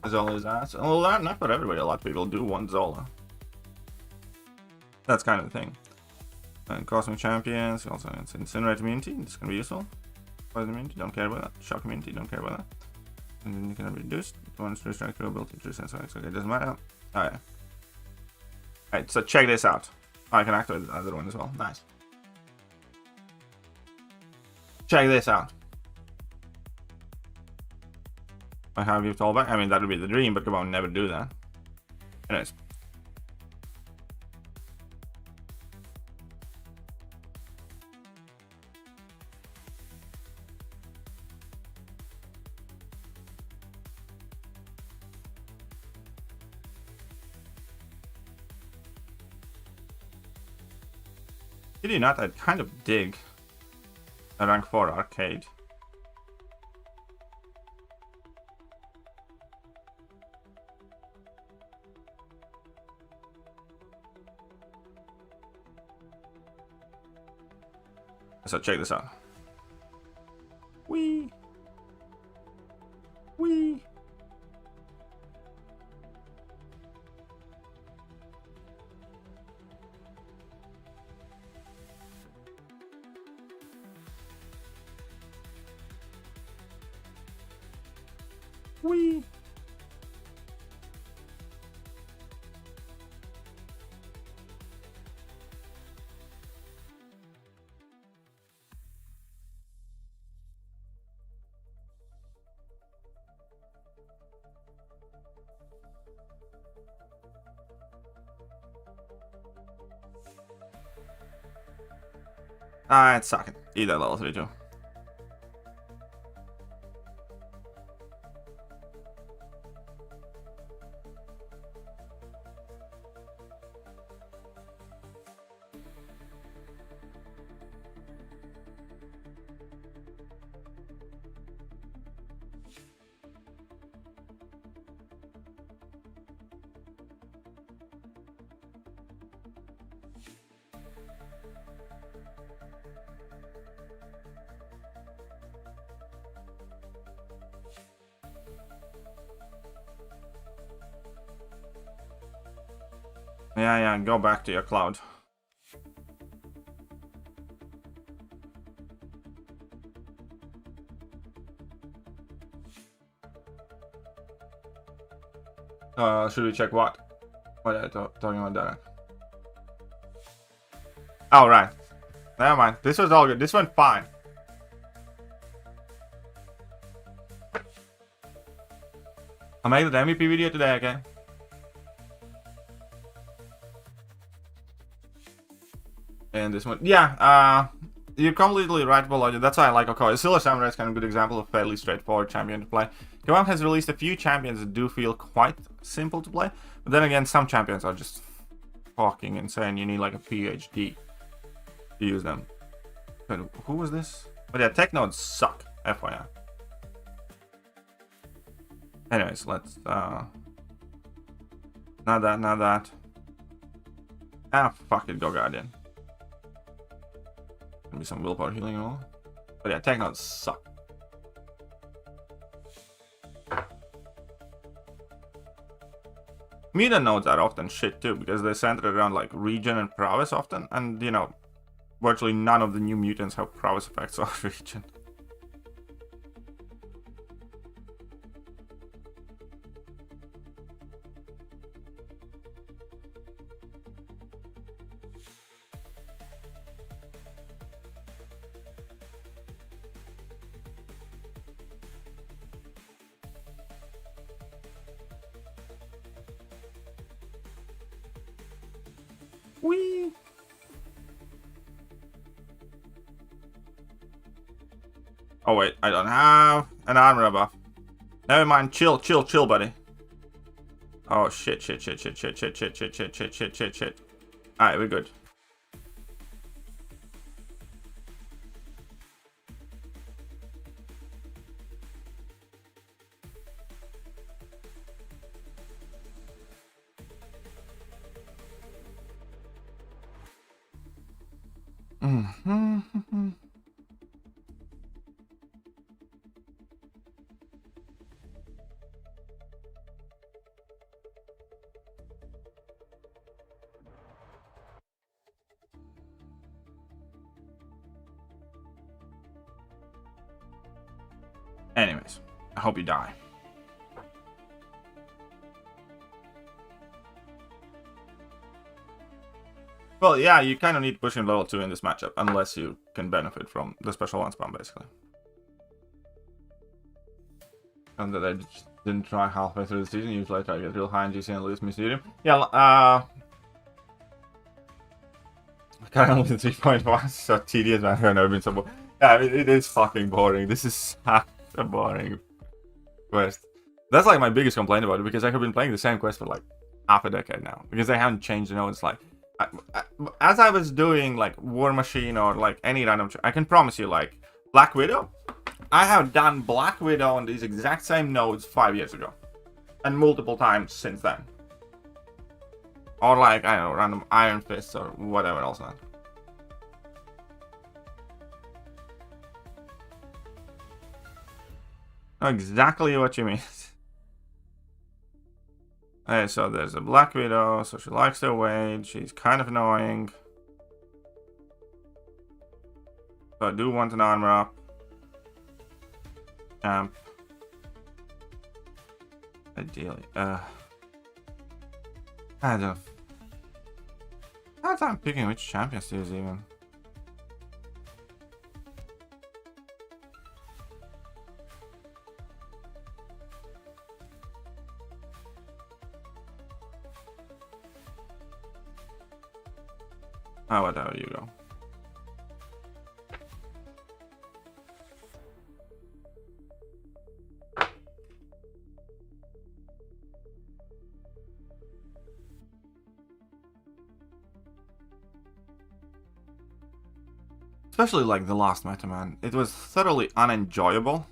Zola's ass. Well, not for everybody. A lot of people do want Zola. That's kind of the thing. And Cosmic Champions, also Incinerate Immunity. This can be useful. Poison Immunity, don't care about that. Shock Immunity, don't care about that. And then you can reduce once restrike your ability to sense. Okay, it doesn't matter. Alright. Alright, so check this out. Oh, I can activate the other one as well. Nice. Check this out. I have you all back. I mean, that would be the dream, but come on, never do that. Anyways. Did you not? I kind of dig a rank 4 arcade. So check this out. Wee. Wee. Wee. It's sucking. Eat that level 3 too. Yeah, go back to your cloud. Should we check what? What are you talking about that? Oh, right. Never mind. This was all good. This went fine. I'll make the MVP video today, okay? And this one, yeah, you're completely right, Bologna. That's why I like Okoye. Silver Samurai is kind of a good example of a fairly straightforward champion to play. Kabam has released a few champions that do feel quite simple to play, but then again, some champions are just fucking insane. You need like a PhD to use them. But who was this? But yeah, tech nodes suck, FYI. Anyways, let's not that. Ah, fuck it, go Guardian. Maybe some willpower healing and all. But yeah, tech nodes suck. Mutant nodes are often shit too, because they're centered around like region and prowess often, and you know, virtually none of the new mutants have prowess effects on region. Whee! Oh wait, I don't have an armor buff. Never mind, chill, buddy. Oh shit. Alright, we're good. Anyways, I hope you die. Well, yeah, you kind of need pushing level 2 in this matchup, unless you can benefit from the special one spam, basically. And that I just didn't try halfway through the season, usually I try to get real high in GC and lose Mysterium. Yeah, I only 3.1, so tedious, man. I've never been so bored. Yeah, I mean, it is fucking boring. This is such a boring quest. That's like my biggest complaint about it, because I have been playing the same quest for like half a decade now, because they haven't changed, you know. It's like as I was doing like War Machine or like any random, I can promise you, like Black Widow, I have done Black Widow on these exact same nodes 5 years ago, and multiple times since then. Or like, I don't know, random Iron Fists or whatever else, man. Know exactly what you mean. Okay, so there's a Black Widow, so she likes to wait. She's kind of annoying. So I do want an armor up. Champ. Ideally. I don't. I'm picking which champions to use even. Oh, whatever, you go. Especially like the last meta, man. It was thoroughly unenjoyable.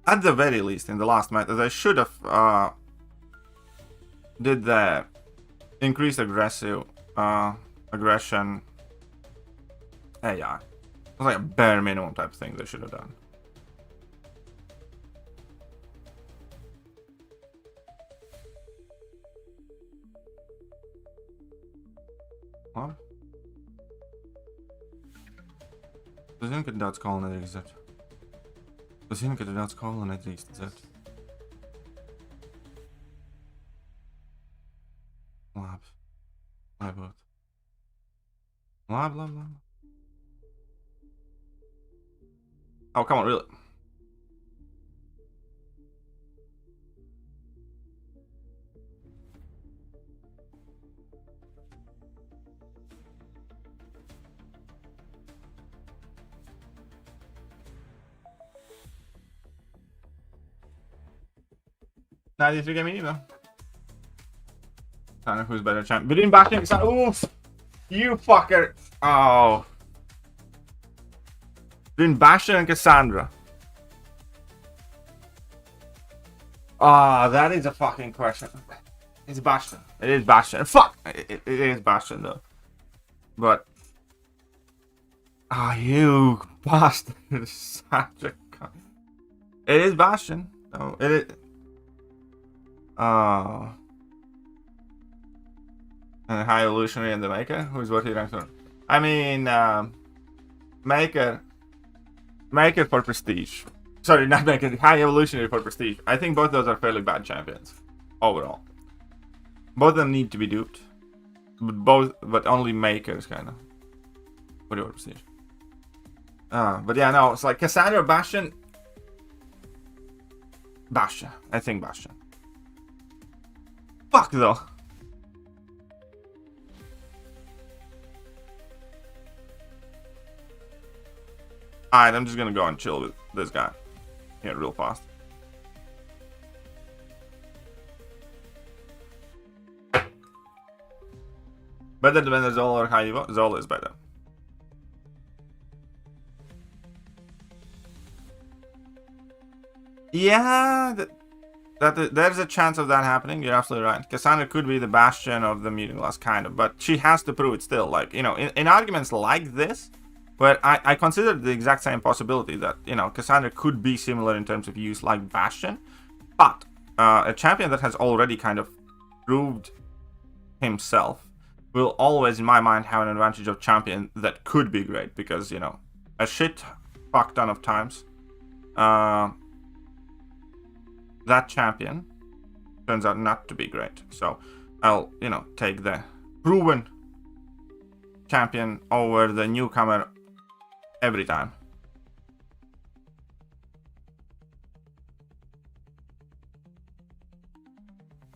At the very least, in the last meta, they should have did the increased aggressive aggression. Yeah, it was like a bare minimum type of thing they should have done. What? Doesn't get that call and exit. Doesn't get that call and exit. Labs. iBot. Blah blah blah. Oh, come on, really? Nah, these three game either. I don't know who's better champ. Between Bastion and Cassandra. Oof! You fucker! Oh. Between Bastion and Cassandra. Ah, that is a fucking question. It's Bastion. It is Bastion. Fuck! It is Bastion though. But. Ah, you bastard. Such a cunt. It is Bastion. No, it is. Oh. And High Evolutionary and the Maker? Who's what he ranks on? I mean, Maker for prestige. Sorry, not Maker. High Evolutionary for prestige. I think both those are fairly bad champions overall. Both of them need to be duped, but only Maker is kind of for your prestige. But yeah, no, it's like Cassandra or Bastion. Bastion. I think Bastion. Fuck though. Alright, I'm just gonna go and chill with this guy. Here, real fast. Better than the Zol or Haivo? Zol is better. Yeah, there's a chance of that happening. You're absolutely right. Cassandra could be the bastion of the mutant class, kind of, but she has to prove it still. Like, you know, in arguments like this, where I consider the exact same possibility that, you know, Cassandra could be similar in terms of use like Bastion, but a champion that has already kind of proved himself will always, in my mind, have an advantage of champion that could be great, because, you know, a shit fuck ton of times, that champion turns out not to be great. So I'll, you know, take the proven champion over the newcomer every time.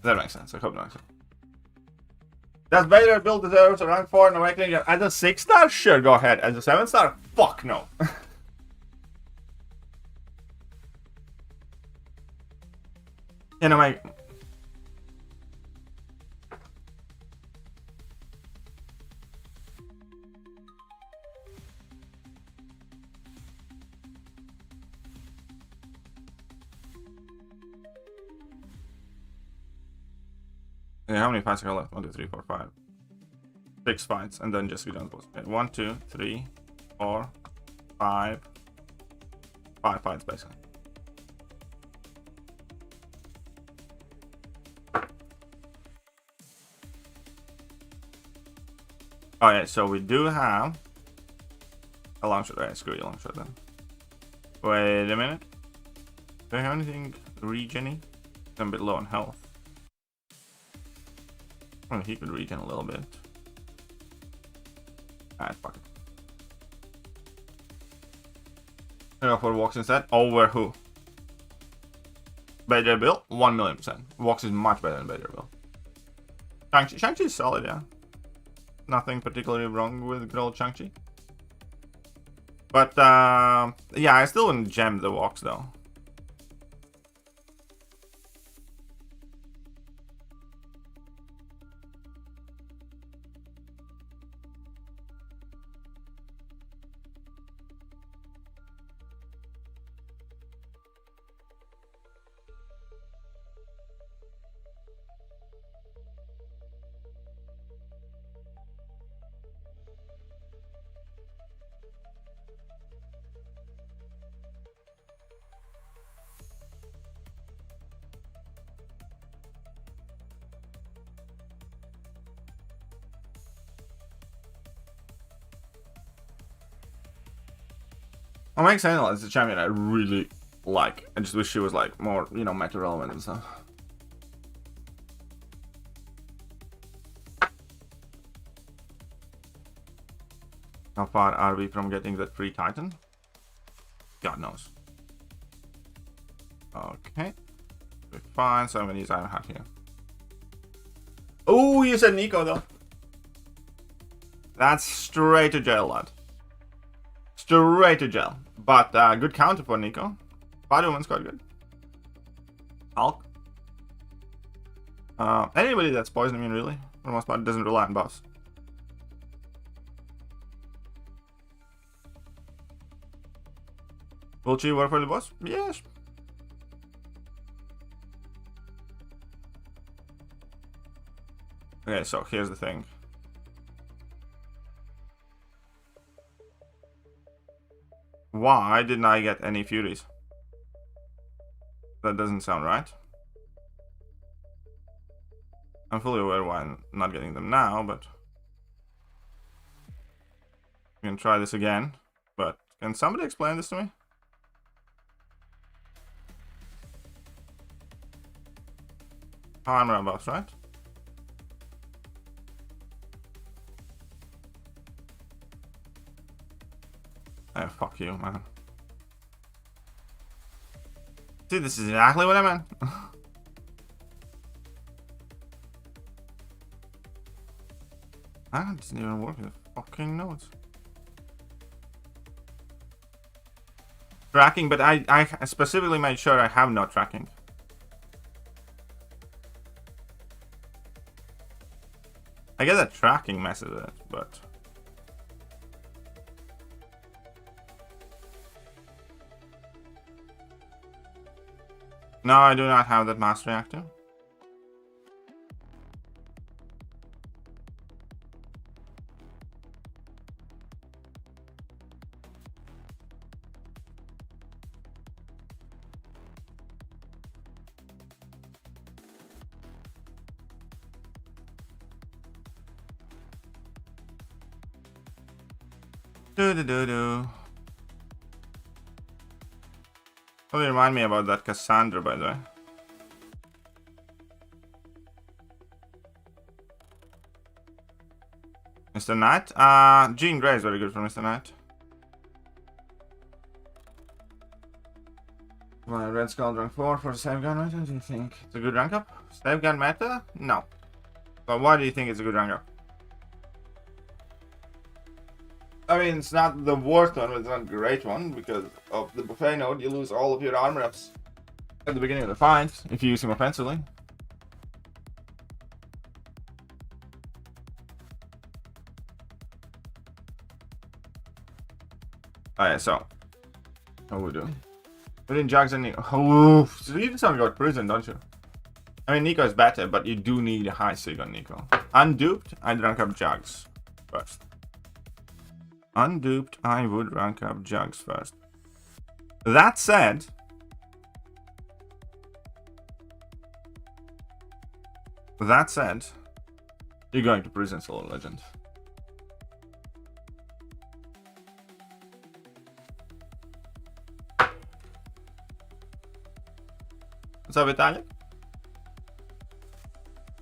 That makes sense. I hope that makes sense. Does Vader build deserves a rank 4 in Awakening as a 6-star? Sure, go ahead. As a 7-star? Fuck no. You know, my... Yeah, how many fights are left? 1, 2, 3, 4, 5. 6 fights, and then just be done with boss. Okay, 1, 2, 3, 4, 5. 5 fights, basically. Alright, so we do have a long shot. Alright, screw you, long shot then. Wait a minute. Do I have anything regen-y? I'm a bit low on health. Well, he could regen a little bit. Alright, fuck it. I go for walks instead. Over who? Vader Bill? 1,000,000%. Walks is much better than Vader Bill. Shang-Chi is solid, yeah. Nothing particularly wrong with good old Shang-Chi. But, yeah, I still wouldn't gem the walks, though. I'm excited. It's a champion I really like. I just wish she was like more, you know, meta relevant and stuff. How far are we from getting that free Titan? God knows. Okay. We're fine. So I'm gonna use Iron Hat here. Oh, you said Nico though. That's straight to jail, lad. Straight to jail. But good counter for Nico. Spider-Woman's quite good. Hulk. Anybody that's poison immune, really, for the most part, doesn't rely on buffs. Will she work for the boss? Yes. Okay, so here's the thing. Why didn't I get any Furies? That doesn't sound right. I'm fully aware why I'm not getting them now, but we can try this again. But can somebody explain this to me? Armor buffs, right? Oh, fuck you, man. See, this is exactly what I meant. That doesn't even work with fucking notes. tracking, but I specifically made sure I have no tracking. I get that tracking messes it, but... No, I do not have that mastery active. Do. Probably remind me about that Cassandra, by the way. Mr. Knight? Jean Grey is very good for Mr. Knight. Well, Red Skull rank 4 for the save gun meta. Do you think it's a good rank up? Save gun meta? No. But why do you think it's a good rank up? I mean, it's not the worst one, but it's not a great one, because of the buffet node, you lose all of your armor ups at the beginning of the fight, if you use him offensively. Alright, so, how we doing? Within Jugs and Nico. Oh, so you just haven't got prison, don't you? I mean, Nico is better, but you do need a high sig on Nico. Unduped, I'd rank up Jugs first. Unduped, I would rank up Jugs first. That said, you're going to prison solo legend. What's up, Vitalik?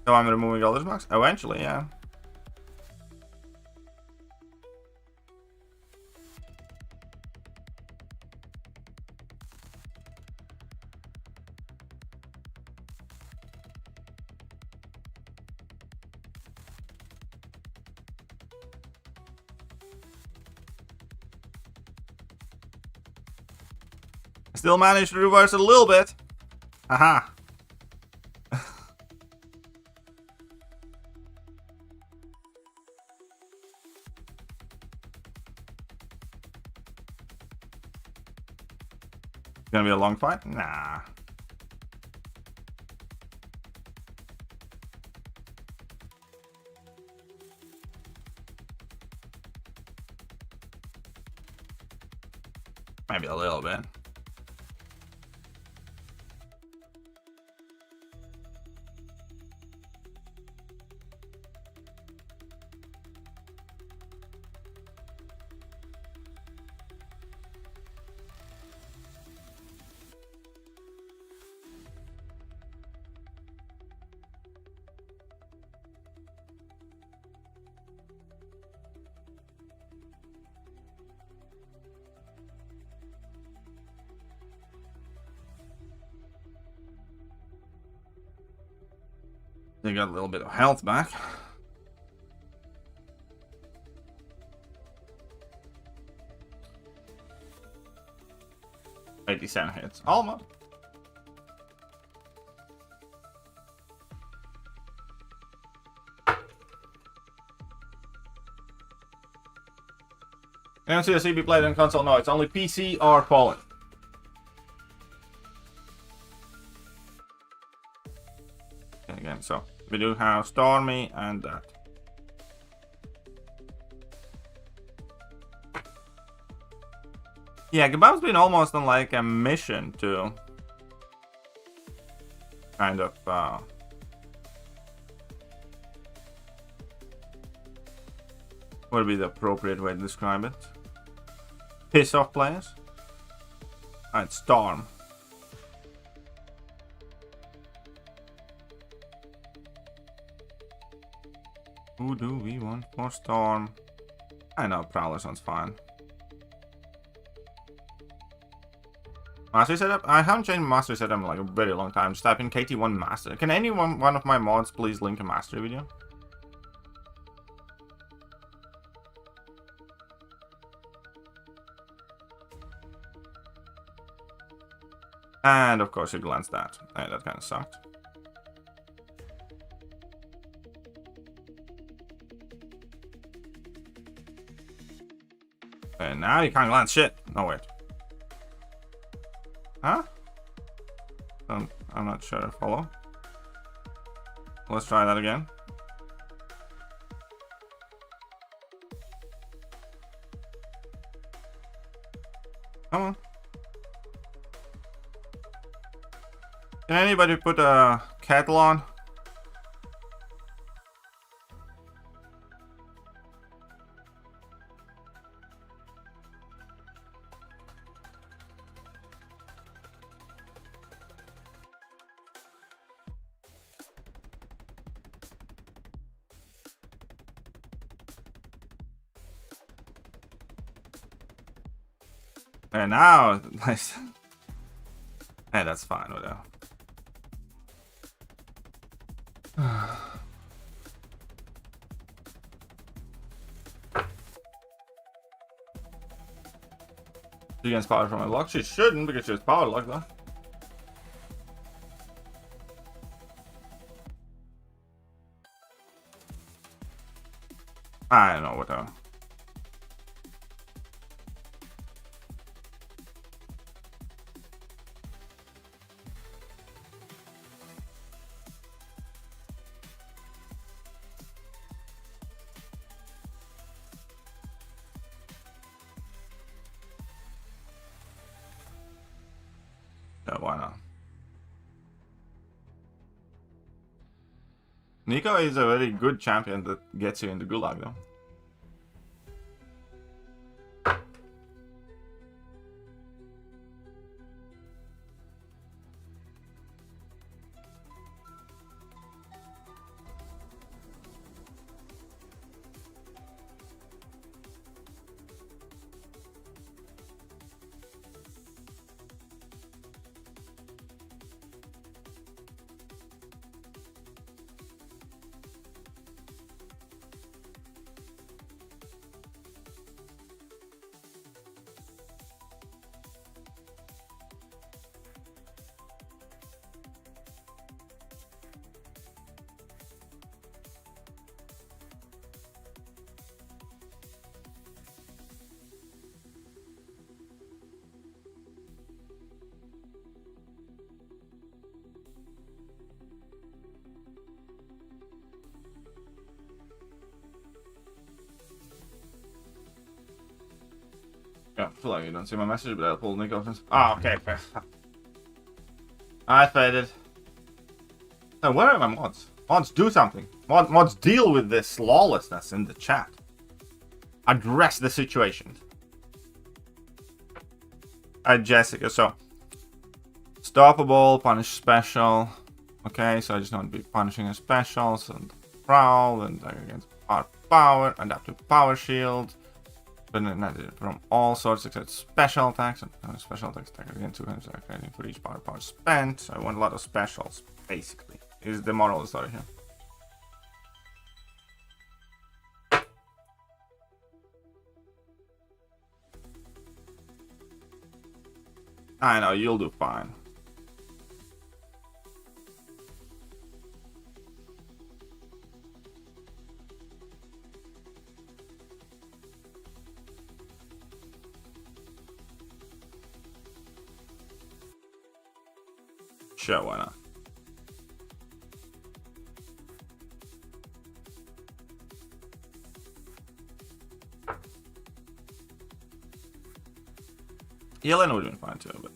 So I'm removing all those marks? Eventually, yeah. I still managed to reverse it a little bit. Aha. It's gonna be a long fight? Nah. Maybe a little bit. They got a little bit of health back. $87 hits. Almost. You don't see a CB played on console? No, it's only PC or Poland. Okay, again, so we do have Stormy and that. Yeah, Kebab's been almost on like a mission to kind of what would be the appropriate way to describe it? Piss off players. Alright, Storm. Who do we want for Storm? I know, Prowler sounds fine. Mastery setup? I haven't changed mastery setup in like a very long time. Just type in KT1 master. Can anyone, one of my mods, please link a mastery video? And of course he glanced that. Hey, that kind of sucked. And now you can't glance shit. No, wait. Huh? I'm not sure I follow. Let's try that again. Come on. Can anybody put a kettle on? And now, nice. Hey, that's fine, whatever. She gets power from a lock. She shouldn't because she's power locked though. I don't know, whatever. Yeah, why not? Nico is a very good champion that gets you in the gulag though. Yeah, I feel like you don't see my message, but I'll pull Nico. Ah, okay, fair. I faded. Now, where are my mods? Mods, do something. Mods, deal with this lawlessness in the chat. Address the situation. Alright, Jessica, so stoppable, punish special. Okay, so I just don't be punishing a specials and prowl and against power, adapt to power shield. From all sorts except special attacks and special attacks attack again 200 creating for each power spent. So I want a lot of specials, basically. Is the moral of the story here. I know, you'll do fine. Sure, why not? Yelena would have been fine too, but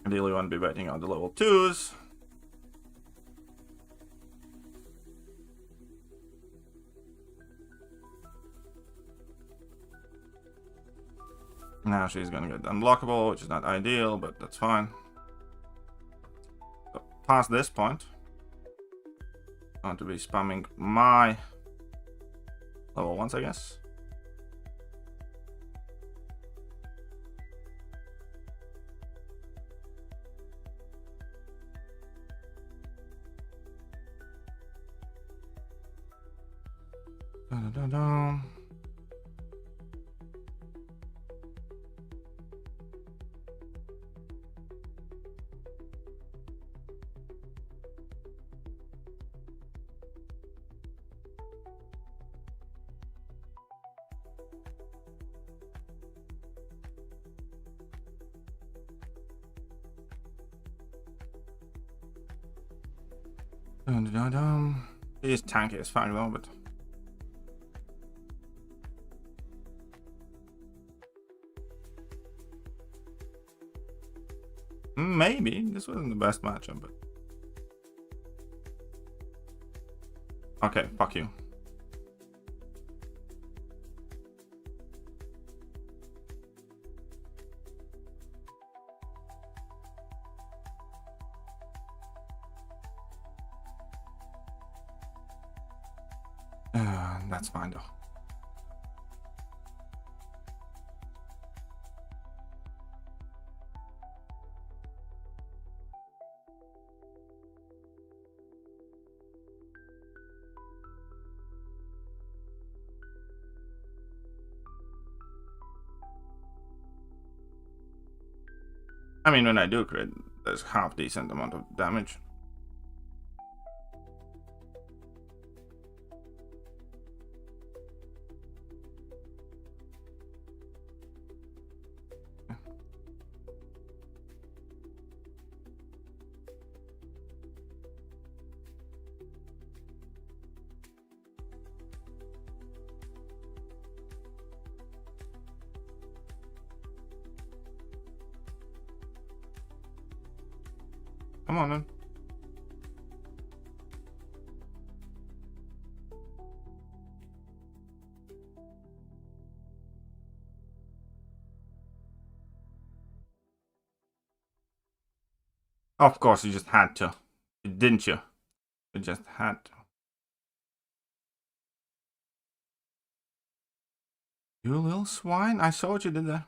ideally you want to be betting on the level 2s. Now she's gonna get unblockable, which is not ideal, but that's fine. So past this point, I want to be spamming my level 1s, I guess. Dun, dun, dun. Dun, dun, dun. He is tanky as fuck though, but maybe this wasn't the best matchup, but okay, fuck you. That's fine though. I mean, when I do crit, there's half decent amount of damage. Come on then. Of course, you just had to. Didn't you? You just had to. You little swine. I saw what you did there.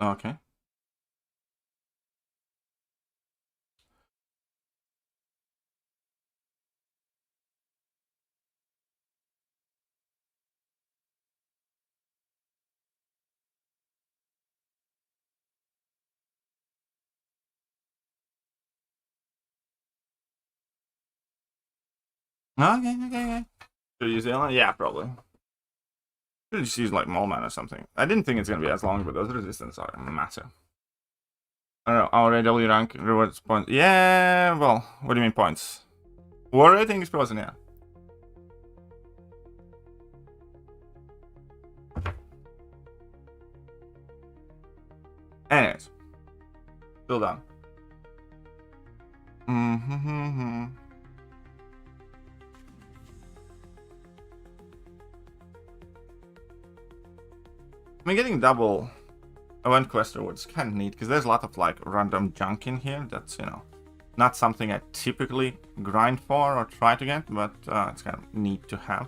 Okay. Okay. Should you use Elon? Yeah, probably. Should just use like Moleman or something. I didn't think it's gonna be as long, but those resistance are massive. I don't know. Our AW rank rewards points. Yeah, well, what do you mean points? War rating is frozen, yeah. Anyways, still done. I mean, getting double event quest rewards is kind of neat because there's a lot of like random junk in here that's, you know, not something I typically grind for or try to get, but it's kind of neat to have.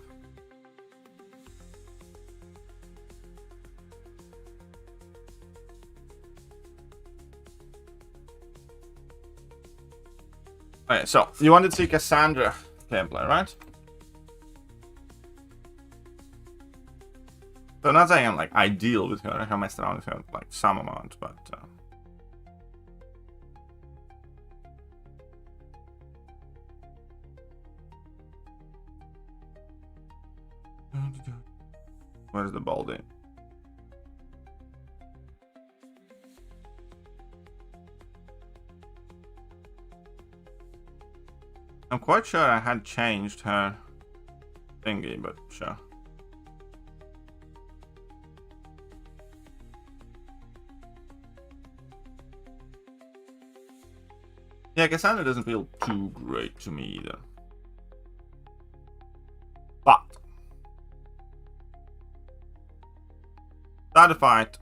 Okay, so you wanted to see Cassandra gameplay, right? So not saying I'm like ideal with her, I have messed around with her like some amount, but where's the baldy? I'm quite sure I had changed her thingy, but sure. Yeah, Yeah, Cassandra doesn't feel too great to me either. But start a fight.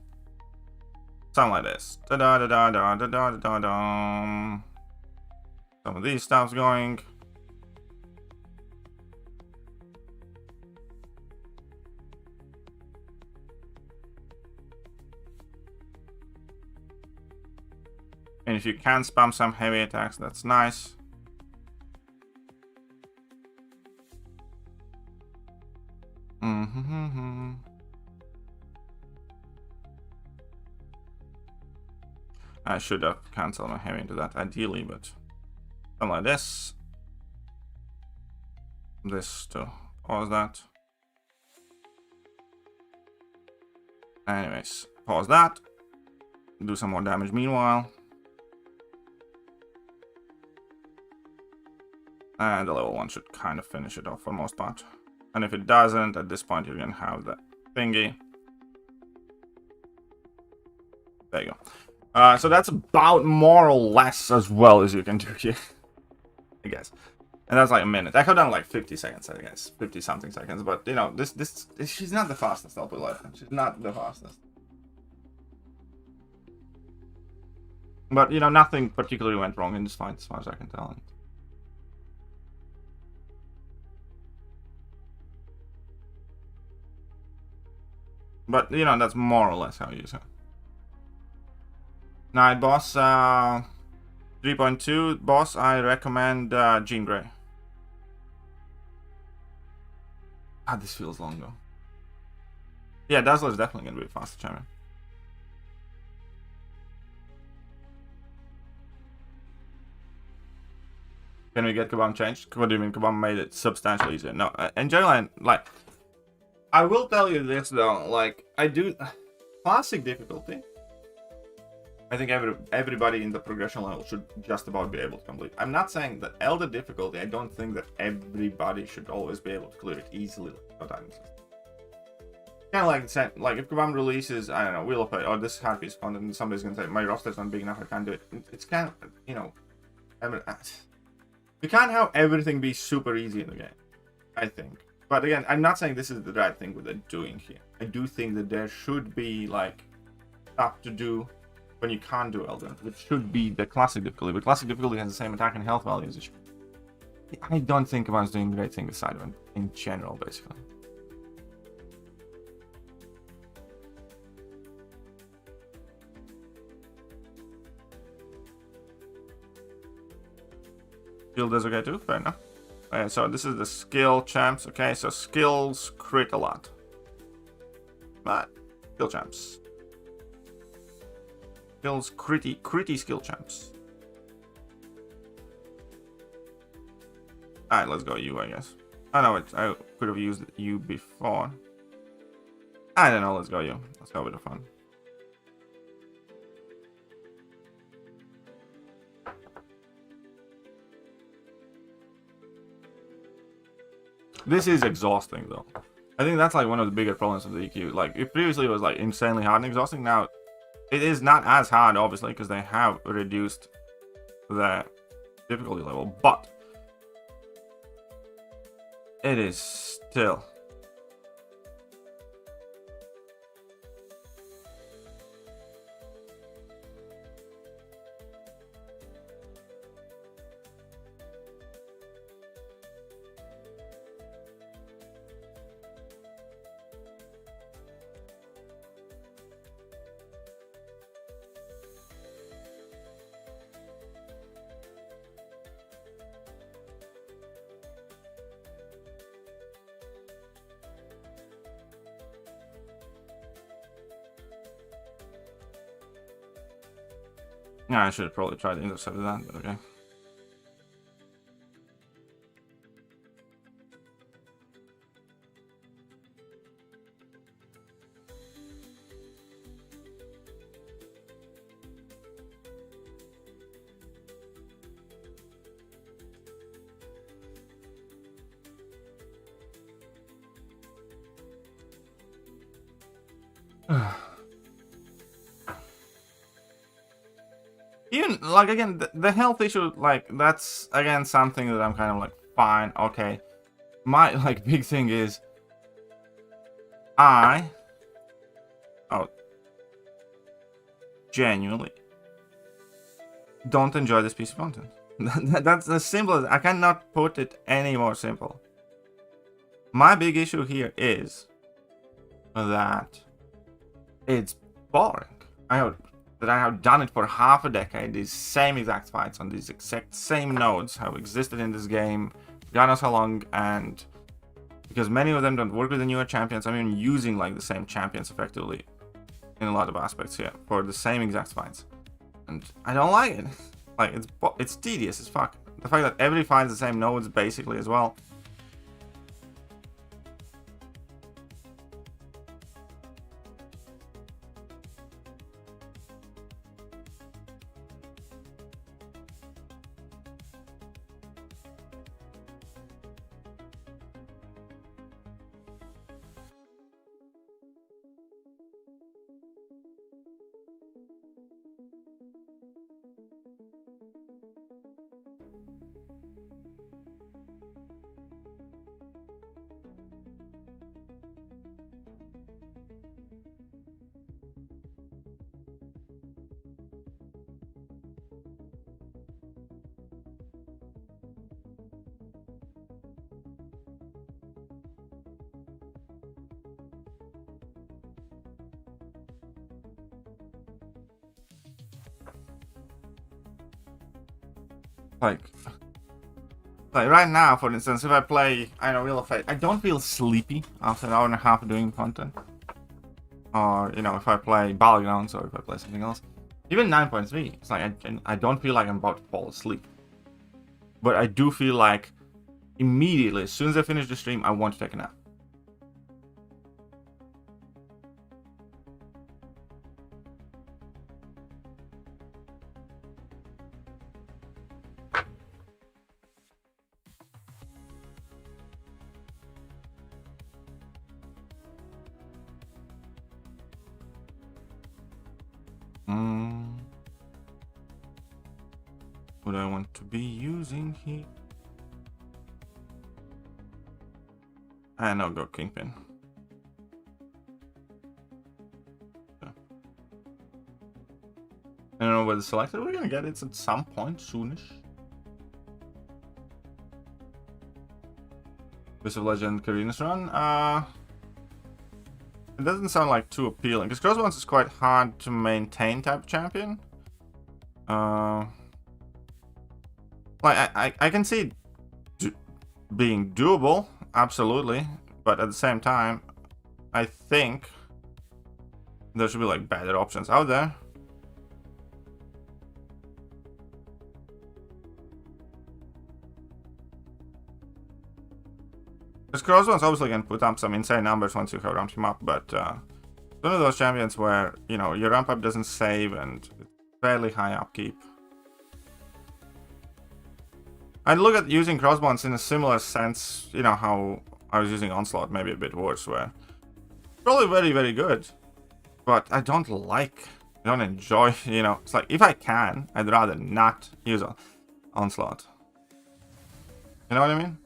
Something like this. Da da da da da da da da da. Some of these stuff's going. And if you can spam some heavy attacks, that's nice. I should have cancelled my heavy into that ideally, but something like this. This to pause that. Anyways, pause that. Do some more damage meanwhile. And the level 1 should kind of finish it off for the most part. And if it doesn't, at this point you're gonna have the thingy. There you go. So that's about more or less as well as you can do here, I guess. And that's like a minute. I could have done like 50 seconds, I guess. 50 something seconds. But you know, this she's not the fastest, I'll put it like that. She's not the fastest. But you know, nothing particularly went wrong in this fight as far as I can tell. But, you know, that's more or less how you use it. Night boss, 3.2 boss, I recommend Jean Grey. Ah, this feels long though. Yeah, Dazzler is definitely going to be a faster champion. Can we get Kabam changed? What do you mean Kabam made it substantially easier? No, in general, like... I will tell you this though, like, I do classic difficulty. I think everybody in the progression level should just about be able to complete. I'm not saying that elder difficulty, I don't think that everybody should always be able to clear it easily. Kind of like if Kabam releases, I don't know, Wheel of Fate, or this hard piece of content, and somebody's gonna say, my roster's not big enough, I can't do it. It's kind of, you know, you can't have everything be super easy in the game, I think. But again, I'm not saying this is the right thing what they're doing here. I do think that there should be like stuff to do when you can't do Elden, which should be the classic difficulty. But classic difficulty has the same attack and health values. I don't think Kaban's doing the right thing with Sidewind in general, basically. Shield is okay too, fair enough. So this is the skill champs. Okay, so skills crit a lot. But skill champs. Skills critty skill champs. Alright, let's go you, I guess. Oh no, I could have used you before. I don't know, let's go you. Let's go with the fun. This is exhausting though. I think that's like one of the bigger problems of the EQ. Like, it previously was like insanely hard and exhausting. Now, it is not as hard, obviously, because they have reduced the difficulty level, but it is still. Yeah, I should have probably tried to intercept that, but okay. even like again the health issue, like that's again something that I'm kind of like fine, okay. My like big thing is I genuinely don't enjoy this piece of content. That's as simple as I cannot put it any more simple. My big issue here is that it's boring. I have done it for half a decade. These same exact fights on these exact same nodes have existed in this game, God knows how long, and because many of them don't work with the newer champions, I'm even using like the same champions effectively in a lot of aspects here for the same exact fights, and I don't like it. Like it's tedious as fuck. The fact that every fight is the same nodes basically as well. Like right now, for instance, if I play, I know, Wheel of Fate, I don't feel sleepy after an hour and a half doing content. Or, you know, if I play Battlegrounds or if I play something else. Even 9.3, it's like I don't feel like I'm about to fall asleep. But I do feel like immediately, as soon as I finish the stream, I want to take a nap. What I want to be using here? I know, go Kingpin. Yeah. I don't know whether selected. We're gonna get it at some point soonish. This of Legend Karina's run. It doesn't sound like too appealing because Crossbones is quite hard to maintain type of champion. Like I can see it being doable, absolutely, but at the same time, I think there should be like better options out there. Because Crossbones obviously can put up some insane numbers once you have ramped him up, but one of those champions where, you know, your ramp up doesn't save and it's fairly high upkeep. I'd look at using Crossbones in a similar sense, you know, how I was using Onslaught, maybe a bit worse, where probably very, very good, but I don't enjoy, you know, it's like, if I can, I'd rather not use Onslaught. You know what I mean?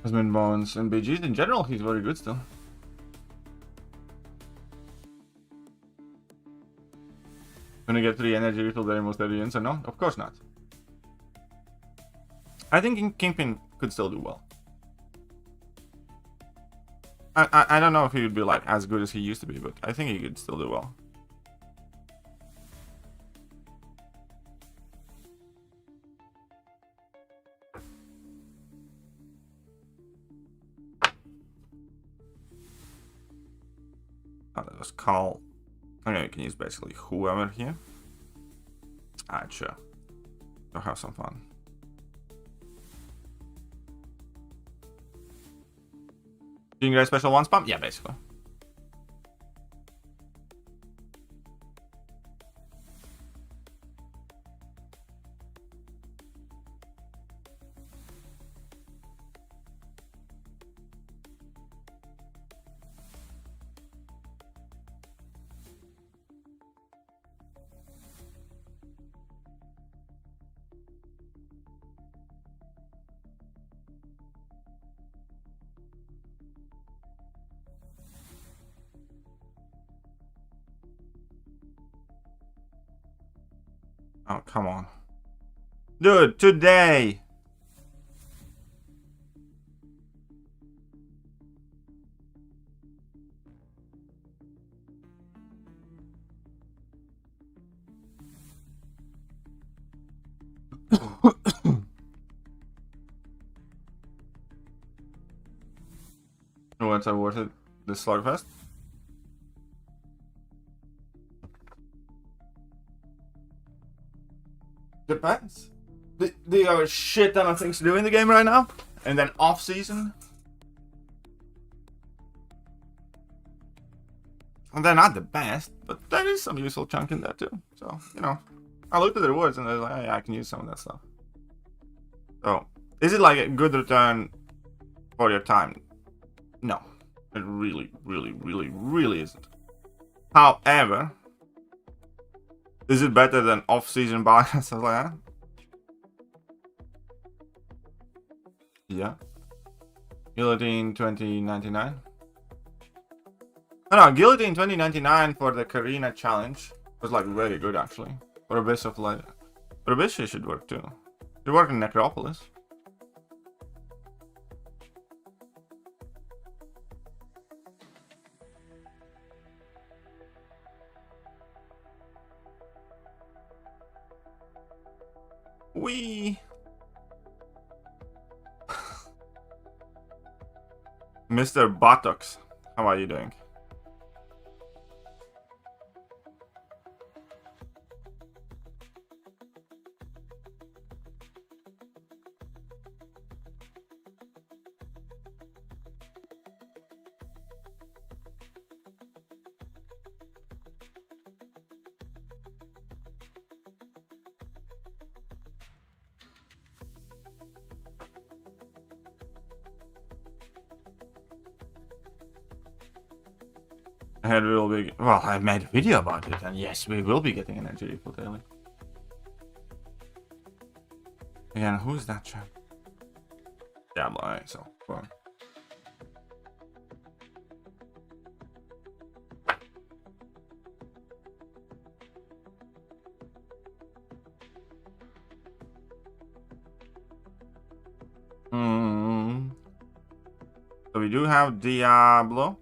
Husband Bones and BGs in general, he's very good still. Gonna get 3 energy refill during most areas, so no, of course not. I think Kingpin could still do well. I don't know if he would be like as good as he used to be, but I think he could still do well. Oh, that was call. Okay, we can use basically whoever here. Alright, sure. Go have some fun. Doing a special one spam? Yeah, basically. Oh, come on. Dude, today! What's worth it? This slugfest? Depends. They have a shit ton of things to do in the game right now, and then off season. And they're not the best, but there is some useful chunk in there too. So, you know, I looked at the rewards and I was like, hey, I can use some of that stuff. So, is it like a good return for your time? No, it really, really, really, really isn't. However, is it better than off-season buys and stuff like that? Yeah. Guillotine 2099. Oh no, Guillotine 2099 for the Karina challenge was like very good actually. For Abyss of Light. But Abyss should work too. It worked in Necropolis. Wee. Mr. Buttocks, how are you doing? Well, I made a video about it, and yes, we will be getting an energy refill daily. Again, who's that chap? Diabolixide, so fun. So we do have Diablo.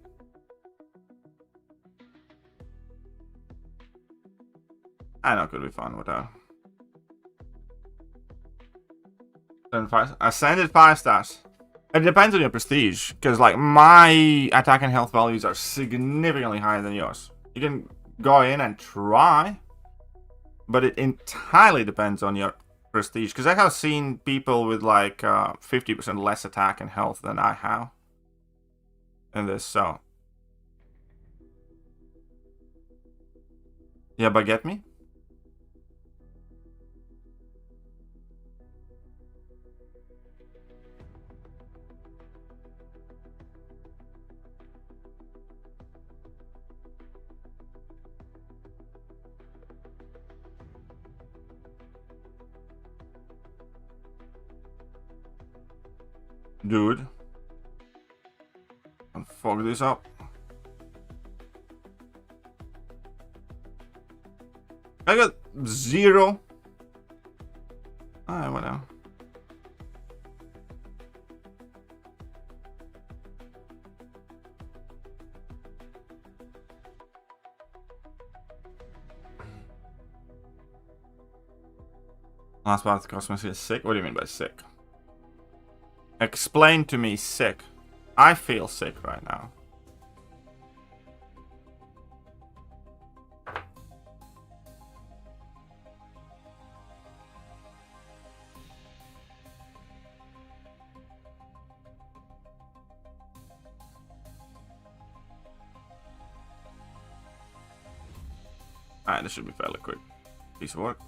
I know, could be fun with that. Ascended 5 stars. It depends on your prestige, because like my attack and health values are significantly higher than yours. You can go in and try, but it entirely depends on your prestige. Because I have seen people with like 50% less attack and health than I have in this. So yeah, but get me. Dude. I'll fuck this up. I got 0. Alright, whatever. Last part of the cosmos is sick? What do you mean by sick? Explain to me sick. I feel sick right now. Alright, this should be fairly quick. Piece of work.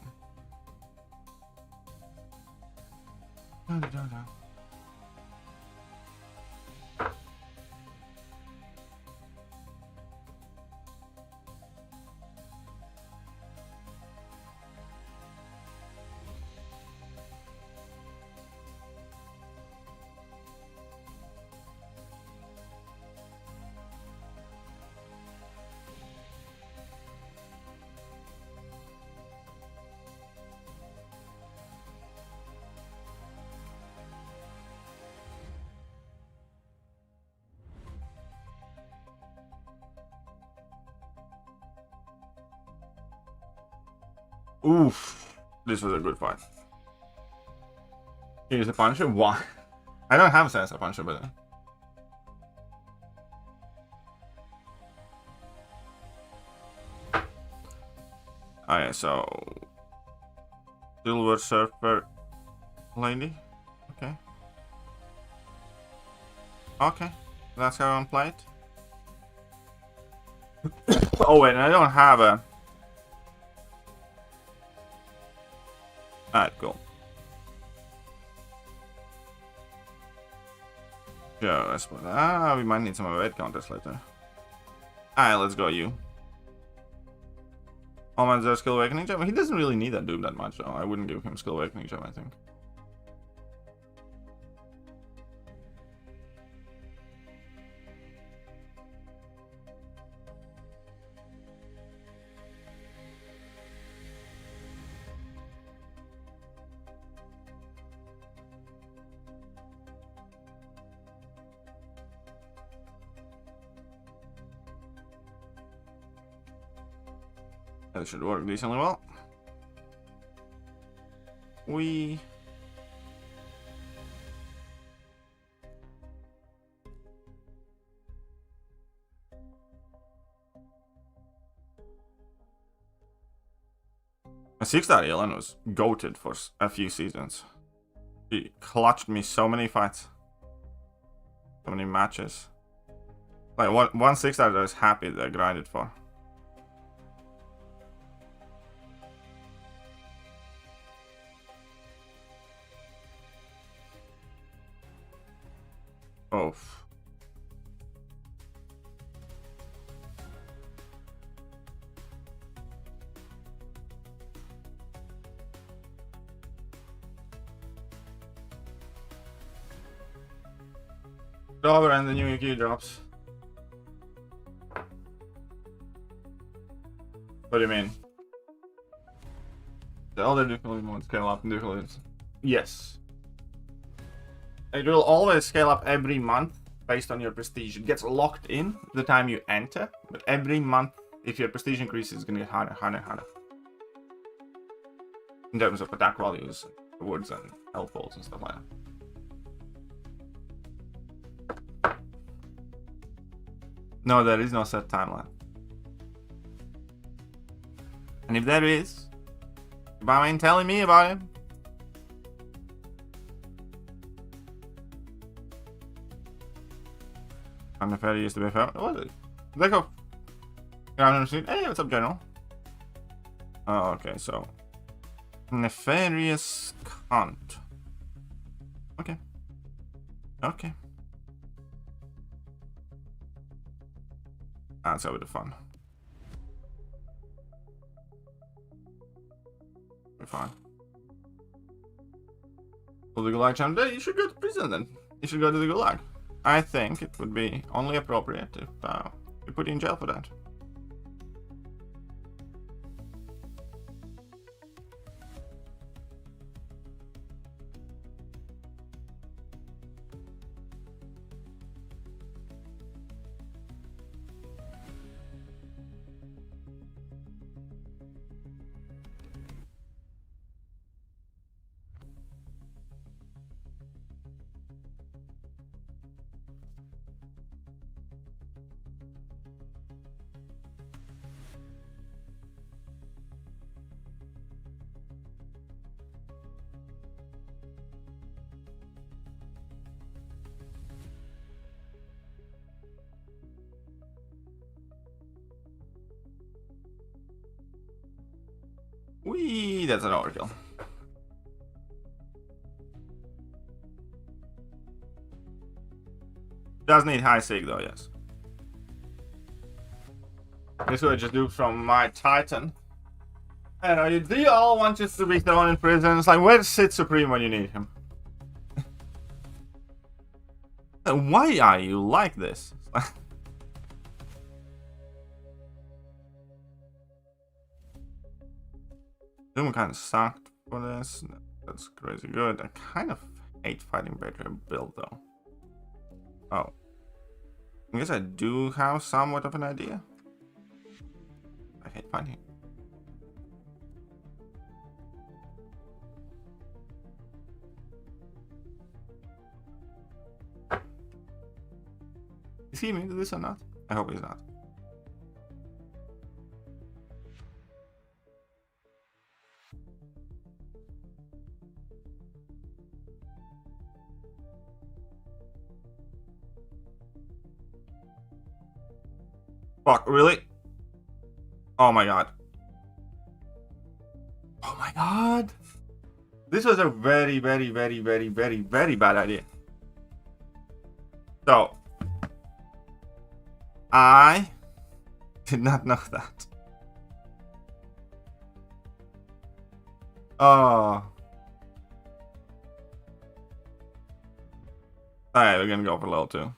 Oof. This was a good fight. Here's a Punisher. Why? I don't have a sense of Punisher, but... Alright, so... Silver Surfer lady. Okay. Okay. That's how I want to play it. Oh wait, I don't have a... Alright, cool. Just put... we might need some weight counters later. Alright, let's go you. Almand's a skill awakening gem. He doesn't really need that dude that much, though. I wouldn't give him skill awakening gem, I think. That should work decently well. We... A 6-star Ellen was goated for a few seasons. She clutched me so many fights. So many matches. Like one 6-star that I was happy that I grinded for. Oh. Over and the new EQ drops. What do you mean? The other difficulty modes scale up in difficulties. Yes. It will always scale up every month based on your prestige. It gets locked in the time you enter, but every month, if your prestige increases, it's gonna get harder, harder, harder. In terms of attack values, rewards, and health balls and stuff like that. No, there is no set timeline. And if there is, you mind telling me about it? Unfair used to be fair. What is it? They go. Hey, what's up, General? Oh, okay, so. Nefarious cunt. Okay. Okay. Let's go with the fun. We're fine. Well, the Gulag Champ Day, you should go to prison then. You should go to the Gulag. I think it would be only appropriate if we put you in jail for that. Whee, that's an overkill. Does need high sig though, yes. This would I just do from my Titan. And do you all want us to be thrown in prison? It's like, where's Sith Supreme when you need him? Why are you like this? Doom kind of sucked for this. That's crazy good. I kind of hate fighting better build though. Oh. I guess I do have somewhat of an idea. I hate fighting. Is he immune to this or not? I hope he's not. Fuck, really? Oh my god. Oh my god. This was a very, very, very, very, very, very bad idea. So, I did not know that. Oh. Alright, we're gonna go for level 2.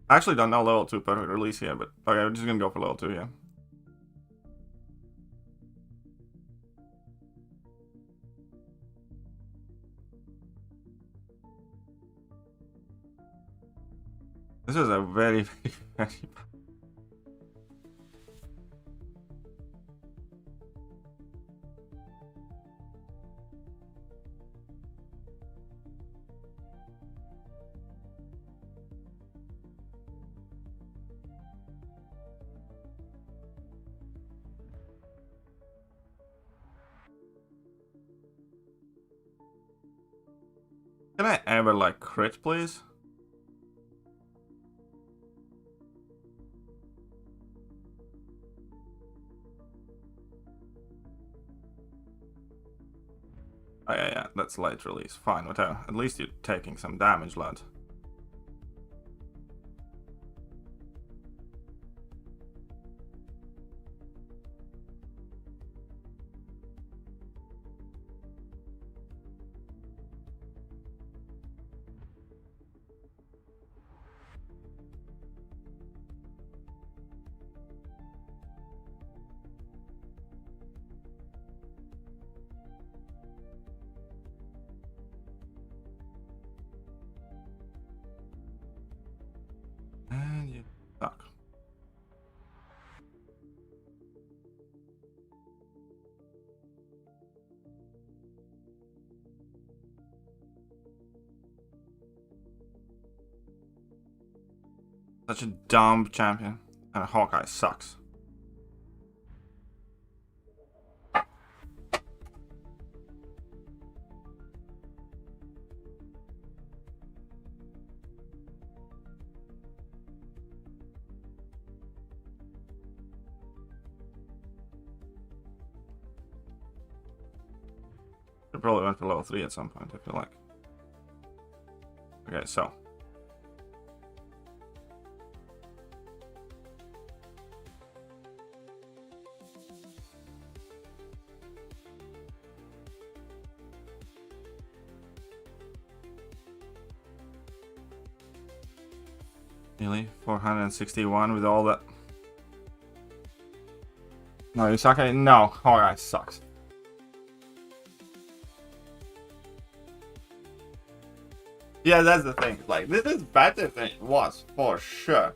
I actually don't know level 2 perfect release here, but okay, we're just gonna go for level 2, yeah. This is a very, very, very bad. Can I ever like crit, please? Oh yeah, that's late release. Fine, whatever. At least you're taking some damage, lad. And you suck. Such a dumb champion. And Hawkeye sucks. I probably went for level 3 at some point, I feel like. Okay, so. Really? 461 with all that. No, Yusaka? No. Hawkeye sucks. Yeah, that's the thing. Like, this is better than it was, for sure.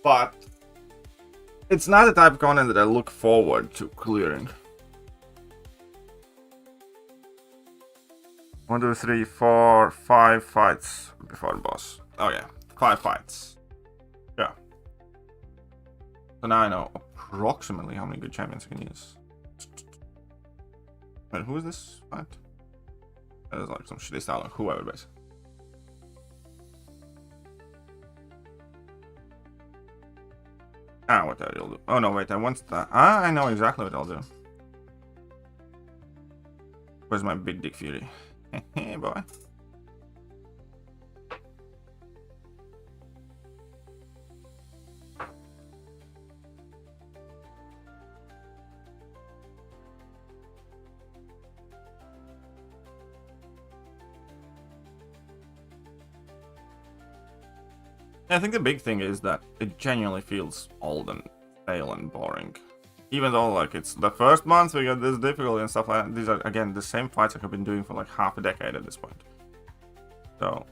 But it's not the type of content that I look forward to clearing. 1, 2, 3, 4, 5 fights before the boss. Oh yeah, 5 fights. Yeah. So now I know approximately how many good champions I can use. Wait, who is this fight? That is like some shitty style, like whoever, basically. Ah, what the hell you'll do? Oh no, wait, I want that. Ah, I know exactly what I'll do. Where's my big dick fury? Hey, boy. I think the big thing is that it genuinely feels old and stale and boring. Even though, like, it's the first month we got this difficult and stuff like that. These are, again, the same fights I have been doing for like half a decade at this point. So.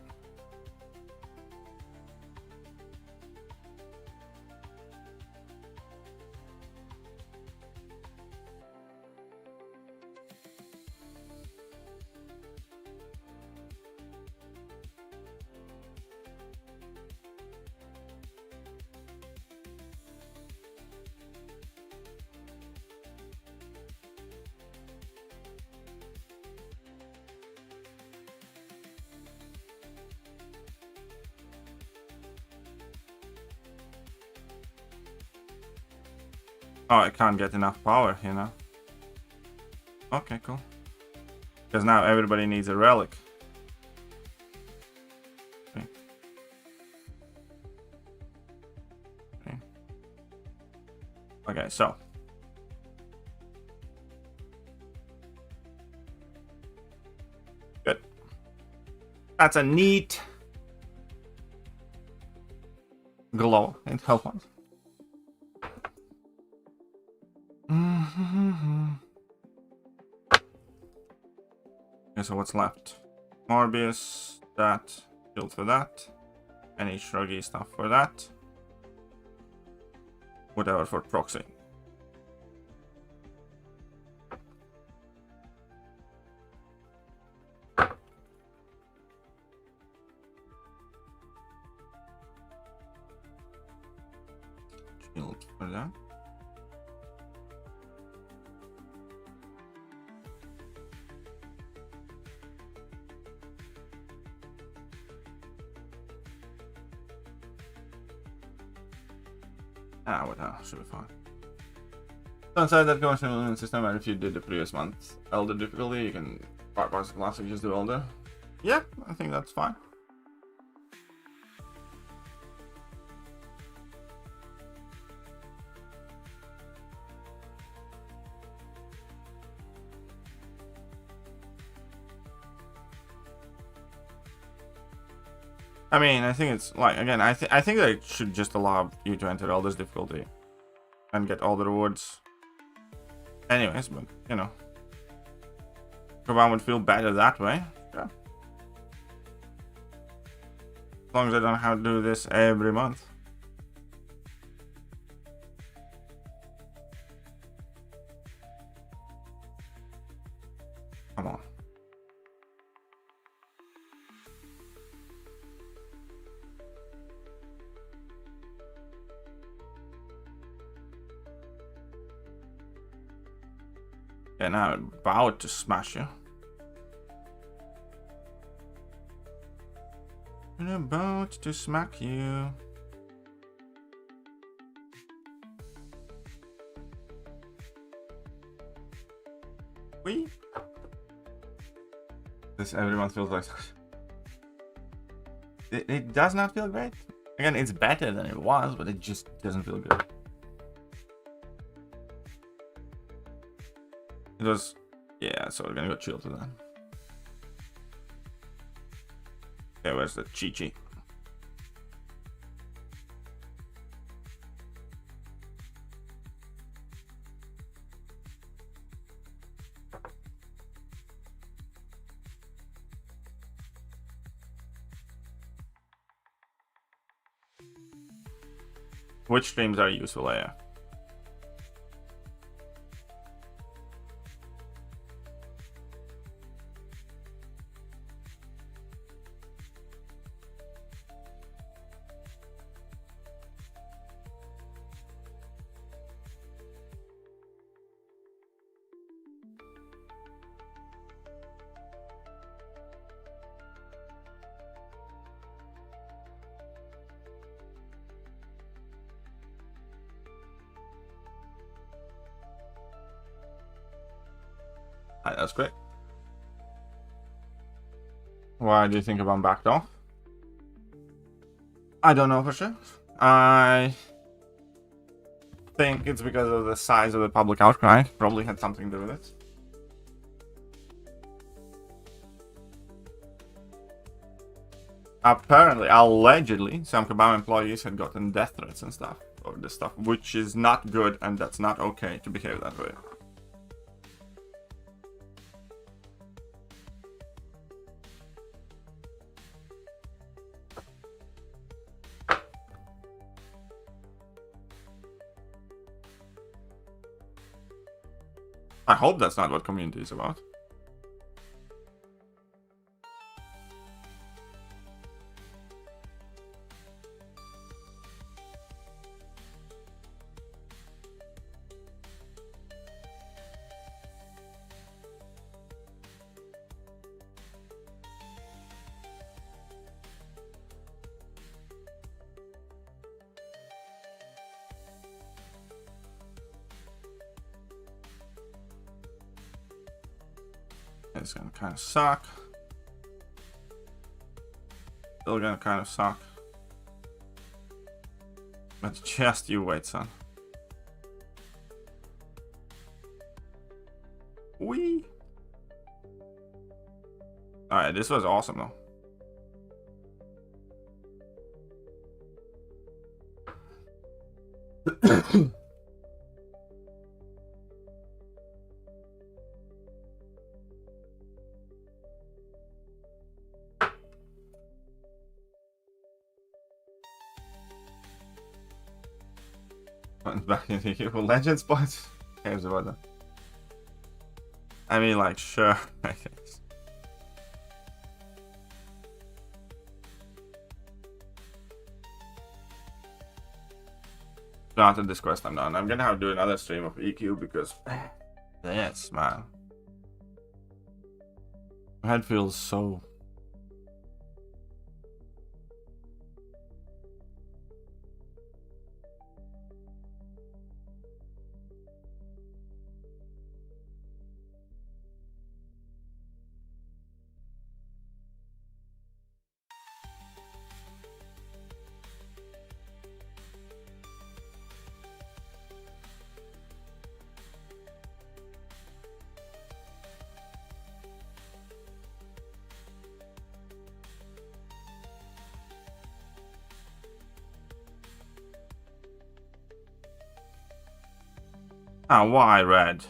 Oh, I can't get enough power, you know. Okay, cool. Because now everybody needs a relic. Okay. Okay. Okay, so. Good. That's a neat glow in health ones. Okay, so what's left? Morbius, that, shield for that, any shruggy stuff for that. Whatever for proxy. Shield for that. Ah, whatever, should be fine. Downside that commercial system, and if you did the previous month Elder difficulty, you can bypass the classic, just do Elder. Yeah, I think that's fine. I mean, I think it's like, again, I think they should just allow you to enter Elder's difficulty and get all the rewards. Anyways, but you know, Koban would feel better that way. Yeah. As long as I don't have to do this every month. Come on. Yeah, now I'm about to smash you. I'm about to smack you. Wee. This every month feels like it does not feel great. Again, it's better than it was, but it just doesn't feel good. It was, yeah, so we're gonna go chill to that. Okay, where's the Chi-Chi? Which streams are useful, yeah? That's great. Why do you think I'm backed off? I don't know for sure. I think it's because of the size of the public outcry. Probably had something to do with it. Apparently, allegedly, some Kabam employees had gotten death threats and stuff over this stuff, which is not good, and that's not okay to behave that way. I hope that's not what community is about. It's gonna kind of suck. Still gonna kind of suck. But just you wait, son. Wee. Alright, this was awesome though. Back into evil legends, but who cares about that? I mean, like, sure, I guess. After this quest, I'm done. I'm gonna have to do another stream of EQ because, yes, man, my head feels so. Ah, why red?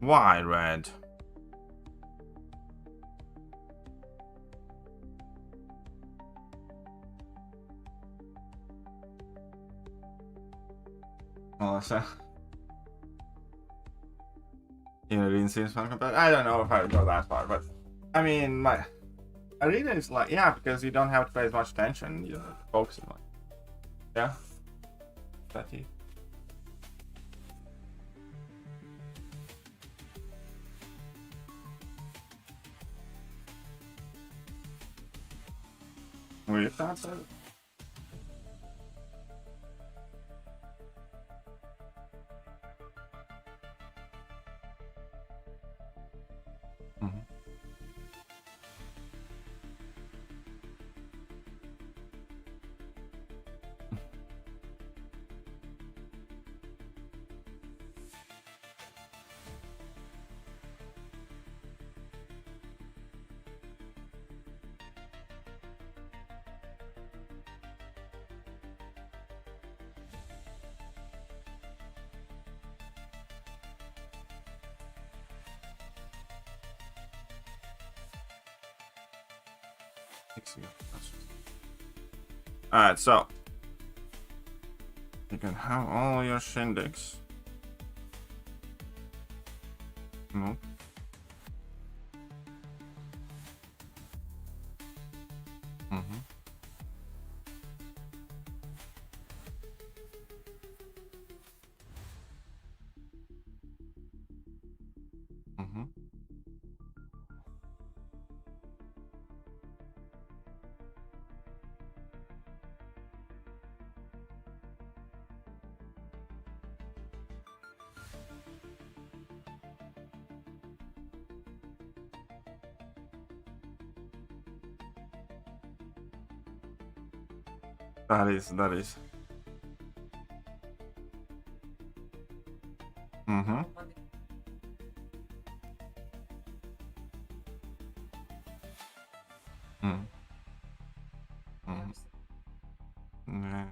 Why red? Melissa. You know, didn't see his fun compared. I don't know if I would go that far, but I mean, my arena is like, yeah, because you don't have to pay as much attention. You're focusing, like, yeah. That you. Weird thoughts of it. Alright, so you can have all your shindigs. Nope. That is. Mm-hmm. Yeah.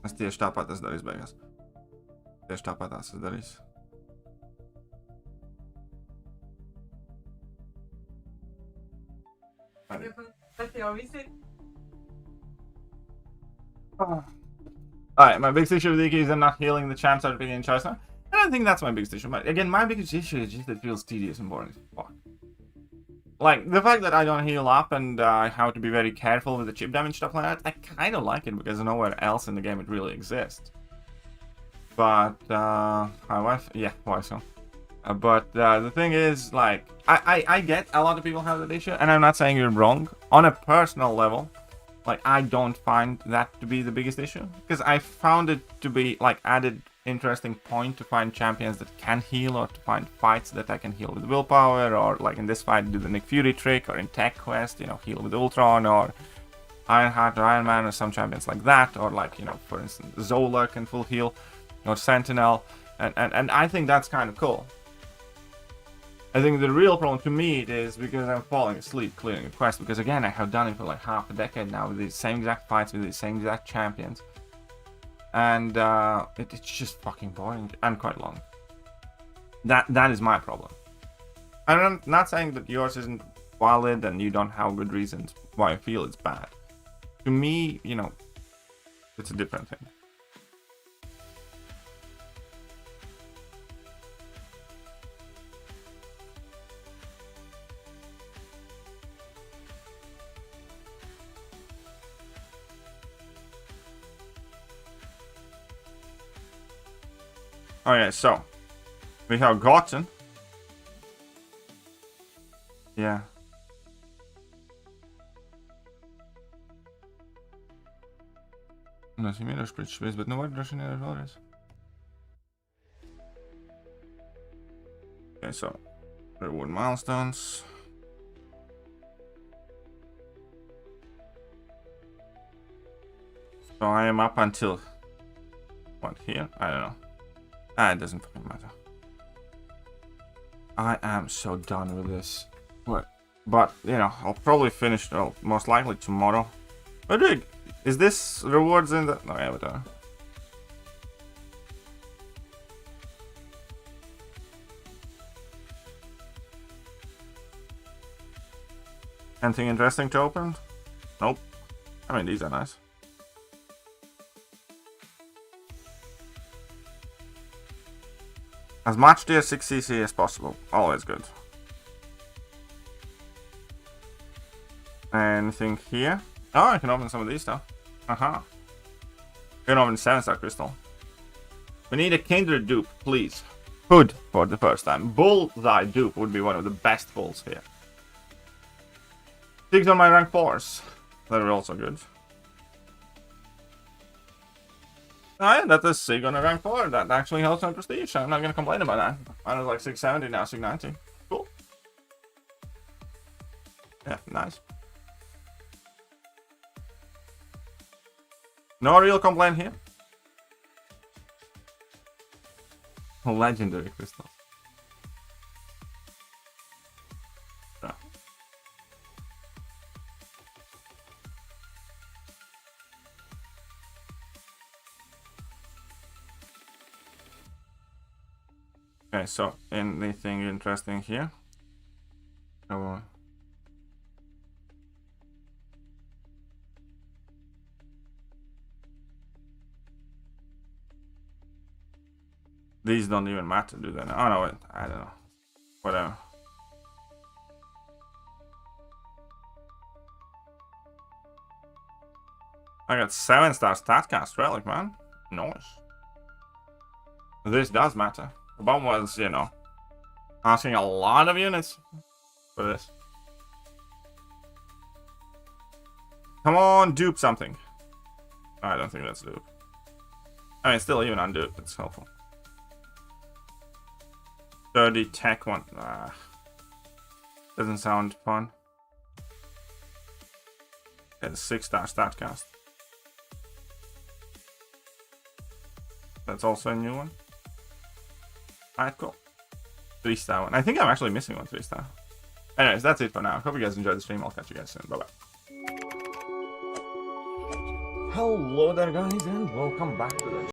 Es tieši tāpat tas darīs beigās. Tieši tāpat tas darīs. Bet jau visi Alright, my biggest issue with Iki is I'm not healing the champs out of beginning choice now. I don't think that's my biggest issue. But again, my biggest issue is just that it feels tedious and boring as fuck. Like, the fact that I don't heal up and I have to be very careful with the chip damage stuff like that, I kind of like it because nowhere else in the game it really exists. But, yeah, why so? But the thing is, like, I get a lot of people have that issue, and I'm not saying you're wrong. On a personal level, like, I don't find that to be the biggest issue. Because I found it to be, like, added interesting point to find champions that can heal, or to find fights that I can heal with willpower, or like in this fight do the Nick Fury trick, or in Tech Quest, you know, heal with Ultron, or Ironheart or Iron Man, or some champions like that, or like, you know, for instance, Zola can full heal, or Sentinel, and I think that's kind of cool. I think the real problem to me it is because I'm falling asleep clearing a quest, because again, I have done it for like half a decade now with these same exact fights, with these same exact champions. And it's just fucking boring and quite long. That is my problem. I'm not saying that yours isn't valid and you don't have good reasons why you feel it's bad. To me, you know, it's a different thing. Okay, so we have gotten. Yeah. No, see me there's pretty space, but nobody rushing there as well is. Okay, so reward milestones. So I am up until what here? I don't know. It doesn't fucking matter. I am so done with this. But you know, I'll probably finish most likely tomorrow. But is this rewards in the avatar? Anything interesting to open? Nope. I mean, these are nice. As much tier 6 CC as possible. Always good. Anything here? Oh, I can open some of these stuff. I can open 7-star crystal. We need a kindred dupe, please. Hood for the first time. Bullseye dupe would be one of the best pulls here. 6 on my rank 4s. That are also good. Oh yeah, that is SIG on a rank 4. That actually helps my prestige. I'm not gonna complain about that. Mine was like 670, now 690. Cool. Yeah, nice. No real complaint here. Legendary crystals. Yeah. Okay, so anything interesting here? Oh. These don't even matter, do they? Oh no, wait, I don't know. Whatever. I got 7-star statcast relic, man. Nice. This does matter. The bomb was, you know, asking a lot of units for this. Come on, dupe something. I don't think that's dupe. I mean, still, even on dupe, it's helpful. 30 tech one. Doesn't sound fun. Get a 6-star statcast. That's also a new one. Alright, cool. 3-star one. I think I'm actually missing one 3-star. Anyways, that's it for now. Hope you guys enjoyed the stream. I'll catch you guys soon. Bye bye. Hello there, guys, and welcome back to the